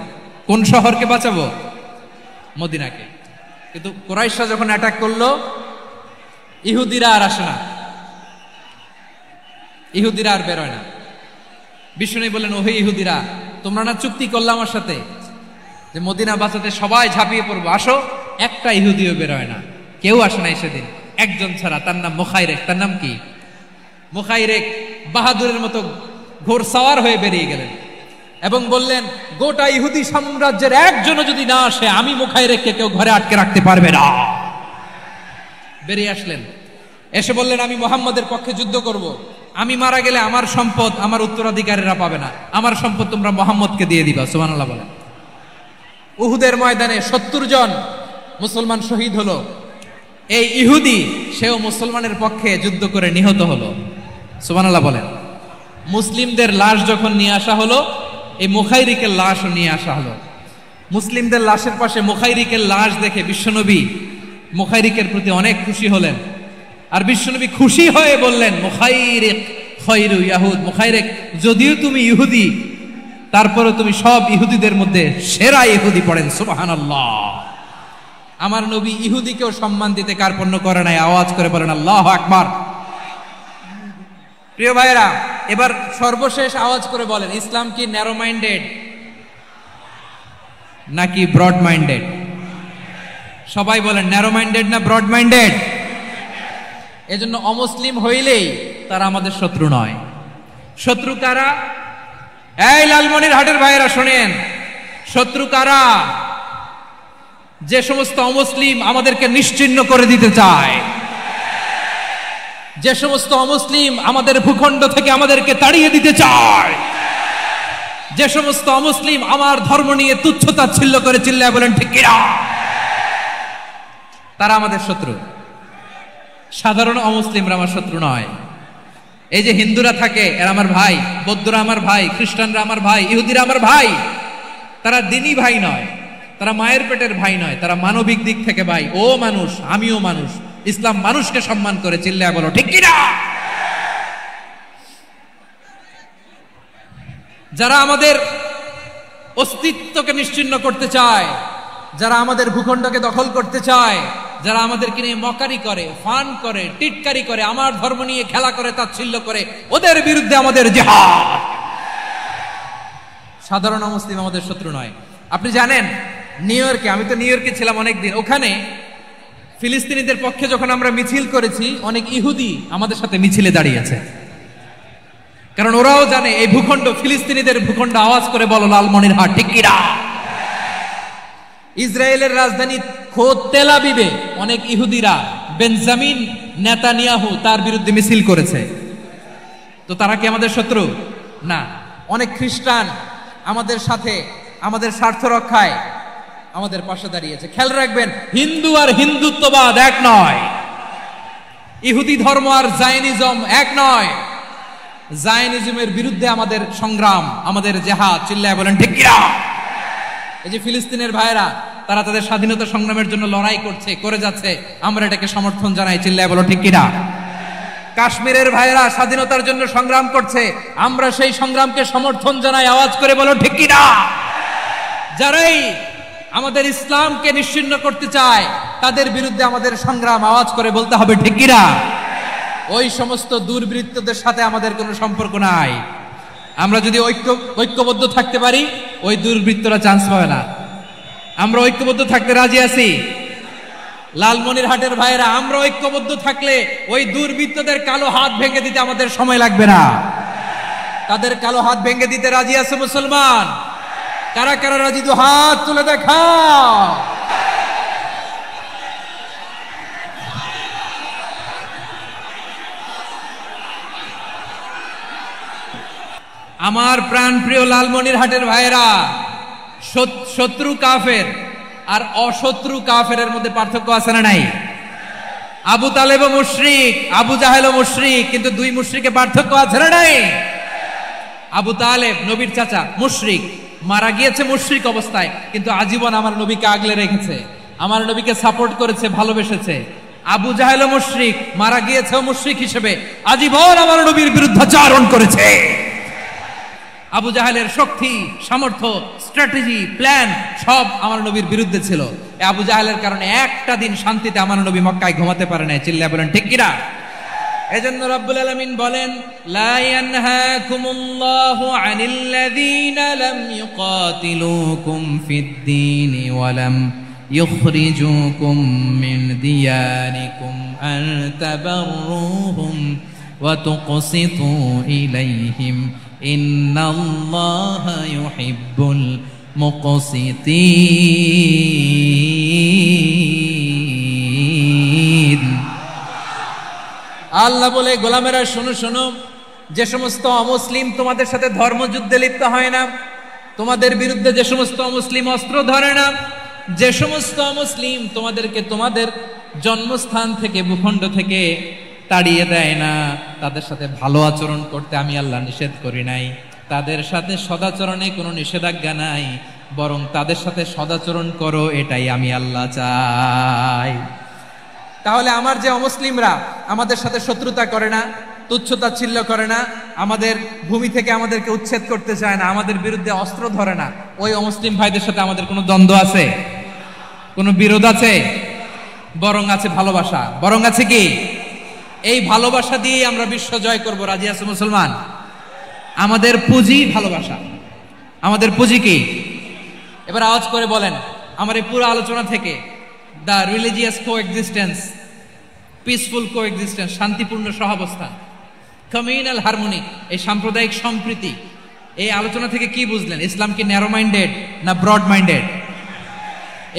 কোন শহরকে বাঁচাবো? মদিনাকে। কিন্তু কুরাইশরা যখন অ্যাটাক করলো, ইহুদিরা আর আসে না, ইহুদিরা আর বেরোয় না। বিষ্ণু বললেন, ওহে ইহুদিরা, তোমরা না চুক্তি করলে আমার সাথে যে মদিনা বাঁচাতে সবাই ঝাঁপিয়ে পড়বো, আসো। একটা ইহুদিও বেরোয় না, কেউ আসে নাই সেদিন, একজন ছাড়া। তার নাম মুখাইরেক। তার নাম কি? মুখাইরেক বাহাদুরের মতো ঘোড়সাওয়ার হয়ে বেরিয়ে গেলেন এবং বললেন, গোটা ইহুদি সাম্রাজ্যের একজনও যদি না আসে, আমি মুখাইরেককে কেউ ঘরে আটকে রাখতে পারবে না। বেরিয়ে আসলেন, এসে বললেন, আমি মুহাম্মদের পক্ষে যুদ্ধ করব। আমি মারা গেলে আমার সম্পদ আমার উত্তরাধিকারীরা পাবে না, আমার সম্পদ তোমরা মুহাম্মদকে দিয়ে দিবা। সুবহানাল্লাহ বলেন। উহুদের ময়দানে 70 জন মুসলমান শহীদ হলো। এই ইহুদি, সেও মুসলমানের পক্ষে যুদ্ধ করে নিহত হলো। সুবহানাল্লাহ বলেন। মুসলিমদের লাশ যখন নিয়ে আসা হলো, এই মুখাইরিকের লাশও নিয়ে আসা হলো। মুসলিমদের লাশের পাশে মুখাইরিকের লাশ দেখে বিশ্বনবী মুখাইরিকের প্রতি অনেক খুশি হলেন। আর বিশ্বনবী খুশি হয়ে বললেন, মুখাইরিক খায়রু ইয়াহুদ, মুখাইরিক যদিও তুমি ইহুদি, তারপরে তুমি সব ইহুদিদের মধ্যে সেরা ইহুদি। পড়েন সুবহানাল্লাহ। আমার নবী ইহুদিকেও সম্মান দিতে কার্পণ্য করে নাই। আওয়াজ করে বলেন আল্লাহু আকবার। প্রিয় ভাইরা, এবার সর্বশেষ আওয়াজ করে বলেন, ইসলাম কি ন্যারো মাইন্ডেড নাকি ব্রড মাইন্ডেড? সবাই বলেন, ন্যারো মাইন্ডেড না ব্রড মাইন্ডেড? এজন্য অমুসলিম হইলেই তারা আমাদের শত্রু নয়। শত্রু কারা? এই লালমনিরহাটের ভাইয়েরা শোনেন, শত্রু কারা? যে সমস্ত অমুসলিম আমাদেরকে নিশ্চিহ্ন করে দিতে চায়, যে সমস্ত অমুসলিম আমাদের ভূখণ্ড থেকে আমাদেরকে তাড়িয়ে দিতে চায়, যে সমস্ত অমুসলিম আমার ধর্ম নিয়ে তুচ্ছতাচ্ছিল্য করে চিল্লায় বলেন ঠিক কিনা, তারা আমাদের শত্রু। সাধারণ অমুসলিমরা আমার শত্রু নয়। এই যে হিন্দুরা থাকে, এরা আমার ভাই, বৌদ্ধরা আমার ভাই, খ্রিস্টানরা আমার ভাই, ইহুদিরা আমার ভাই। তারা দিনই ভাই নয়, তারা মায়ের পেটের ভাই নয়, তারা মানবিক দিক থেকে ভাই। ও মানুষ, আমিও মানুষ, ইসলাম মানুষকে সম্মান করে, চিল্লায় বলো ঠিক কিনা? যারা আমাদের অস্তিত্বকে নিশ্চিহ্ন করতে চায়, যারা আমাদের ভূখণ্ডকে দখল করতে চায়, যারা আমাদেরকে নিয়ে মকারি করে, ফান করে, টিটকারি করে, আমার ধর্ম নিয়ে খেলা করে, তাচ্ছিল্য করে, ওদের বিরুদ্ধে আমাদের জিহাদ। সাধারণ মুসলিম আমাদের শত্রু নয়। আপনি জানেন নিউ ইয়র্কে, আমি তো নিউ ইয়র্কে ছিলাম অনেকদিন, ওখানে ফিলিস্তিনিদের পক্ষে যখন আমরা মিছিল করেছি, অনেক ইহুদি আমাদের সাথে মিছিলে দাঁড়িয়েছে। কারণ ওরাও জানে এই ভূখণ্ড ফিলিস্তিনিদের ভূখণ্ড। আওয়াজ করে বলো লালমনিরহাট ঠিক কিনা? ইসরায়েলের রাজধানী খোদ তেল আবিবে অনেক ইহুদিরা বেঞ্জামিন নেতানিয়াহু তার বিরুদ্ধে মিছিল করেছে। তো তারা কি আমাদের শত্রু? না। অনেক খ্রিস্টান আমাদের সাথে আমাদের স্বার্থ রক্ষায় আমাদের পাশে দাঁড়িয়েছে। খেয়াল রাখবেন, হিন্দু আর হিন্দুত্ববাদ এক নয়, ইহুদি ধর্ম আর জায়নিজম এক নয়। জায়নিজমের বিরুদ্ধে আমাদের সংগ্রাম, আমাদের জেহাদ, চিল্লায় বলেন ঠিক কিনা? এই যে ফিলিস্তিনের ভাইরা, তারা তাদের স্বাধীনতা সংগ্রামের জন্য লড়াই করছে, করে যাচ্ছে, আমরা এটাকে সমর্থন জানাই, চিল্লায় বলো ঠিক কিনা? কাশ্মীরের ভাইরা স্বাধীনতার জন্য সংগ্রাম করছে, আমরা সেই সংগ্রামকে সমর্থন জানাই, আওয়াজ করে বলো ঠিক কিনা? যারাই আমাদের ইসলামকে নিশ্চিহ্ন করতে চায় তাদের বিরুদ্ধে আমাদের সংগ্রাম, আওয়াজ করে বলতে হবে ঠিক কিনা? ওই সমস্ত দুর্বৃত্তদের সাথে আমাদের কোনো সম্পর্ক নাই। আমরা যদি ঐক্যবদ্ধ থাকতে পারি, ওই দুর্বৃত্তরা চান্স পাবে না। আমরা ঐক্যবদ্ধ থাকতে রাজি আছি। লালমনিরহাটের ভাইরা, আমরা ঐক্যবদ্ধ থাকলে ওই দুর্বৃত্তদের কালো হাত ভেঙে দিতে আমাদের সময় লাগবে না। তাদের কালো হাত ভেঙে দিতে রাজি আছে মুসলমান? কারা কারা রাজি? তো হাত তুলে দেখাও। আমার প্রাণ প্রিয় লালমনিরহাটের ভাইরা, শত্রু কাফের আর অশত্রু কাফেরের মধ্যে পার্থক্য আছে না নাই? আবু তালেবও মুশরিক, আবু জাহেলও মুশরিক, কিন্তু দুই মুশরিকে পার্থক্য আছে না নাই? আবু তালেব নবীর চাচা, মুশরিক, মারা গিয়েছে মুশরিক অবস্থায়, কিন্তু আজীবন আমার নবীকে আগলে রেখেছে, আমার নবীকে সাপোর্ট করেছে, ভালোবেসেছে। আবু জাহেলও মুশরিক, মারা গিয়েছে মুশরিক হিসেবে, আজীবন আমার নবীর বিরুদ্ধাচরণ করেছে। আবু জাহেলের শক্তি, সামর্থ্য, স্ট্র্যাটেজি, প্ল্যান সব আমার নবীর বিরুদ্ধে ছিল। আবু জাহেলের কারণে একটা দিন শান্তিতে আমার নবী মক্কায় ঘুমাতে পারে না, চিল্লায় বলেন ঠিক কিনা? এজন্য রব্বুল আলামিন বলেন, লা ইয়ানহাকুমুল্লাহু আনিল্লাযীনা লাম ইউকাতিলুকুম ফিদ-দীন ওয়া লাম ইখরিজুকুম মিন দিয়ারিকুম আন তাবাররুহুম ওয়া তুকসিতু ইলাইহিম ইন্নাল্লাহা ইউহিব্বুল মুকসিতিন। আল্লাহ বলে, গোলামেরা শোনো শোনো, যে সমস্ত অমুসলিম তোমাদের সাথে ধর্মযুদ্ধে লিপ্ত হয় না, তোমাদের বিরুদ্ধে যে সমস্ত অমুসলিম অস্ত্র ধরে না, যে সমস্ত অমুসলিম তোমাদেরকে তোমাদের জন্মস্থান থেকে, ভূখণ্ড থেকে তাড়িয়ে দেয় না, তাদের সাথে ভালো আচরণ করতে আমি আল্লাহ নিষেধ করি নাই। তাদের সাথে সদাচরণে কোনো নিষেধাজ্ঞা নাই, বরং তাদের সাথে সদাচরণ করো, এটাই আমি আল্লাহ চাই। তাহলে আমার যে অমুসলিমরা আমাদের সাথে শত্রুতা করে না, তুচ্ছতাচ্ছিল্য করে না, আমাদের ভূমি থেকে আমাদেরকে উচ্ছেদ করতে চায় না, আমাদের বিরুদ্ধে অস্ত্র ধরে না, ওই অমুসলিম ভাইদের সাথে আমাদের কোনো দ্বন্দ্ব আছে? কোনো বিরোধ আছে? বরং আছে ভালোবাসা। বরং আছে কি? এই ভালোবাসা দিয়ে আমরা বিশ্ব জয় করব। রাজি আছে মুসলমান? আমাদের পুঁজি ভালোবাসা। আমাদের পুঁজি কি? এবার আওয়াজ করে বলেন, আমার এই পুরো আলোচনা থেকে the religious coexistence, peaceful coexistence, শান্তিপূর্ণ সহাবস্থান, কমিউনাল হারমোনি, এই সাম্প্রদায়িক সম্প্রীতি, এই আলোচনা থেকে কি বুঝলেন? ইসলাম কি ন্যারো মাইন্ডেড না ব্রড মাইন্ডেড?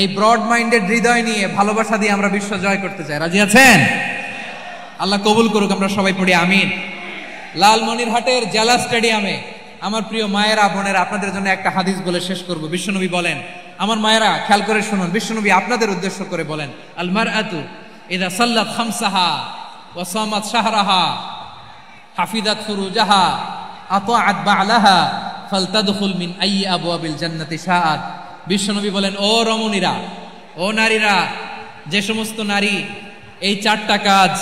এই ব্রড মাইন্ডেড হৃদয় নিয়ে, ভালোবাসা দিয়ে আমরা বিশ্ব জয় করতে চাই। রাজি আছেন? আল্লাহ কবুল করুক, আমরা সবাই পড়ি আমিন। লালমনিরহাটের জেলা স্টেডিয়ামে আমার প্রিয় মায়েরা, বোনেরা, আপনাদের জন্য একটা হাদিস বলে শেষ করব। বিশ্বনবী বলেন, আমার মায়েরা খেয়াল করে শুনুন, বিশ্বনবী আপনাদের উদ্দেশ্য করে বলেন, আল মারআতু ইযা সাল্লাত খামসাহা ওয়া সামাত শাহরাহা হাফিজাত ফুরুজাহা আতাআত বা'লাহা ফালতাদখুল মিন আইয়ি আবওয়াবিল জান্নাতি শাআত। বিশ্বনবী বলেন, ও রমণীরা, ও নারীরা, যে সমস্ত নারী এই 4টা কাজ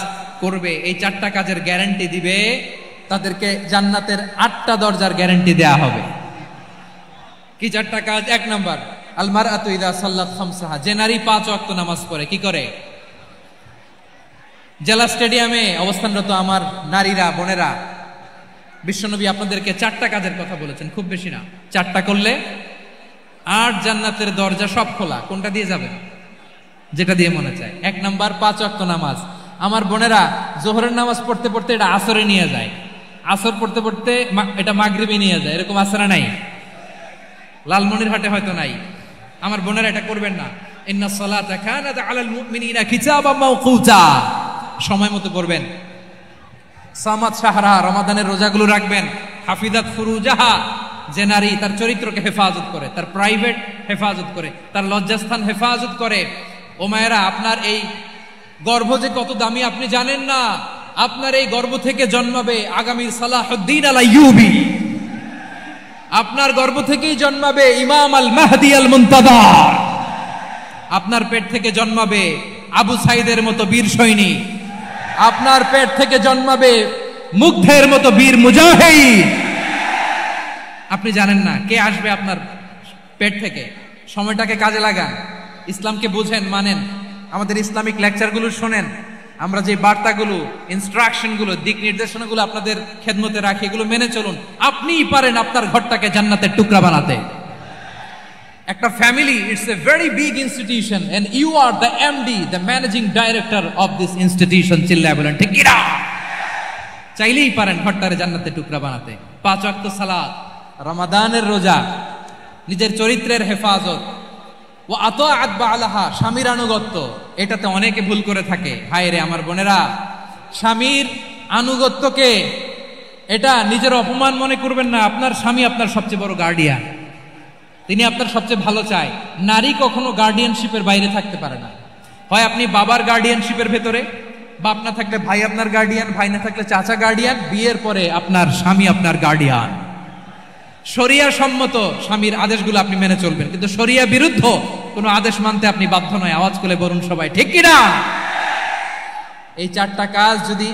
করবে, এই 4টা কাজের গ্যারান্টি দিবে, তাদেরকে জান্নাতের 8টা দরজার গ্যারান্টি দেয়া হবে। কি 4টা কাজ? 1 নাম্বার, আল মারআতু ইযা সাল্লাত খামসাহা, যে নারী 5 ওয়াক্ত নামাজ পড়ে। কি করে? জেলা স্টেডিয়ামে অবস্থানরত আমার নারীরা, বোনেরা, বিশ্বনবী আপনাদেরকে 4টা কাজের কথা বলেছেন, খুব বেশি না। 4টা করলে 8 জান্নাতের দরজা সব খোলা। কোনটা দিয়ে যাবে? যেটা দিয়ে মনে চায়। 1 নাম্বার 5 ওয়াক্ত নামাজ। আমার বোনেরা জোহরের নামাজ পড়তে পড়তে এটা আসরে নিয়ে যায়, আসর পড়তে পড়তে এটা মাগরিবে নিয়ে যায়। এরকম আসরা নাই? লালমনিরহাটে হয়তো নাই। আমার বোনেরা এটা করবেন না। ইন্নাস সালাতা কানাত আলাল মুমিনিনা কিতাবাম মাওকুতা, সময় মতো করবেন। সামাত শাহরা, রমাদানের রোজাগুলো রাখবেন। হাফিজাত ফুরুজাহা, যে নারী তার চরিত্রকে হেফাজত করে, তার প্রাইভেট হেফাজত করে, তার লজ্জাস্থান হেফাজত করে। ও মায়েরা, আপনার এই গর্ভ যে কত দামি আপনি জানেন না। আপনার এই গর্ভ থেকে জন্মাবে আগামীর সালাহুদ্দিন আল আইয়ুবী। আপনার গর্ভ থেকেই জন্মাবে ইমাম আল মাহদি আল মুনতাদার। আপনার পেট থেকে জন্মাবে আবু সাইদের মতো বীর সৈনিক। আপনার পেট থেকে জন্মাবে মুগ্ধের মতো বীর মুজাহিদ। আপনি জানেন না কে আসবে আপনার পেট থেকে। সময়টাকে কাজে লাগান, ইসলামকে বুঝেন, মানেন, আমাদের ইসলামিক লেকচারগুলো শোনেন। আমরা যে বার্তাগুলো, ইনস্ট্রাকশনগুলো, দিক নির্দেশনাগুলো আপনাদের খেদমতে রাখি, এগুলো মেনে চলুন। আপনিই পারেন আপনার ঘরটাকে জান্নাতের টুকরা বানাতে। একটা family, it's a very big institution and you are the MD, the managing director of this institution. চিল্লায় বলেন ঠিক কিনা? চাইলেই পারেন ঘরটারে জান্নাতের টুকরা বানাতে। 5 ওয়াক্ত সালাত, রমাদানের রোজা, নিজের চরিত্রের হেফাজত, ও আতাআত বালাহা, স্বামীর আনুগত্য। এটাতে অনেকে ভুল করে থাকে। হায় রে আমার বোনেরা, স্বামীর আনুগত্যকে এটা নিজের অপমান মনে করবেন না। আপনার স্বামী আপনার সবচেয়ে বড় গার্ডিয়ান, তিনি আপনার সবচেয়ে ভালো চায়। নারী কখনো গার্ডিয়ানশিপের বাইরে থাকতে পারে না। হয় আপনি বাবার গার্ডিয়ানশিপের ভেতরে, বাপ না থাকলে ভাই আপনার গার্ডিয়ান, ভাই না থাকলে চাচা গার্ডিয়ান, বিয়ের পরে আপনার স্বামী আপনার গার্ডিয়ান। শরিয়া সম্মত স্বামীর আদেশগুলো আপনি মেনে চলবেন, কিন্তু শরিয়া বিরুদ্ধ কোনো আদেশ মানতে আপনি বাধ্য নয়। আওয়াজ করে বলুন সবাই ঠিক কিনা? এই 4টা কাজ যদি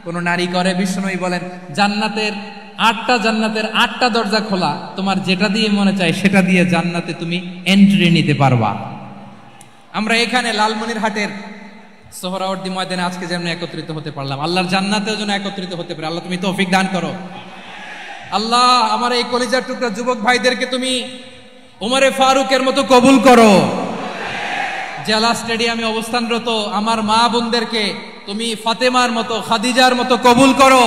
কোনো নারী করে, বিশ্বনবী বলেন জান্নাতের 8টা দরজা খোলা। তোমার যেটা দিয়ে মনে চায় সেটা দিয়ে জান্নাতে তুমি এন্ট্রি নিতে পারবা। আমরা এখানে লালমনিরহাটের সোহরাওয়ার্দী ময়দানে আজকে যেমন একত্রিত হতে পারলাম, আল্লাহর জান্নাতেও যেন একত্রিত হতে পারে। আল্লাহ তুমি তৌফিক দান করো। আল্লাহ আমার এই কলিজার টুকরা যুবক ভাইদেরকে তুমি ওমরে ফারুকের মতো কবুল করো। জেলা স্টেডিয়ামে অবস্থানরত আমার মা বোনদেরকে তুমি ফাতেমার মতো, খাদিজার মতো কবুল করো।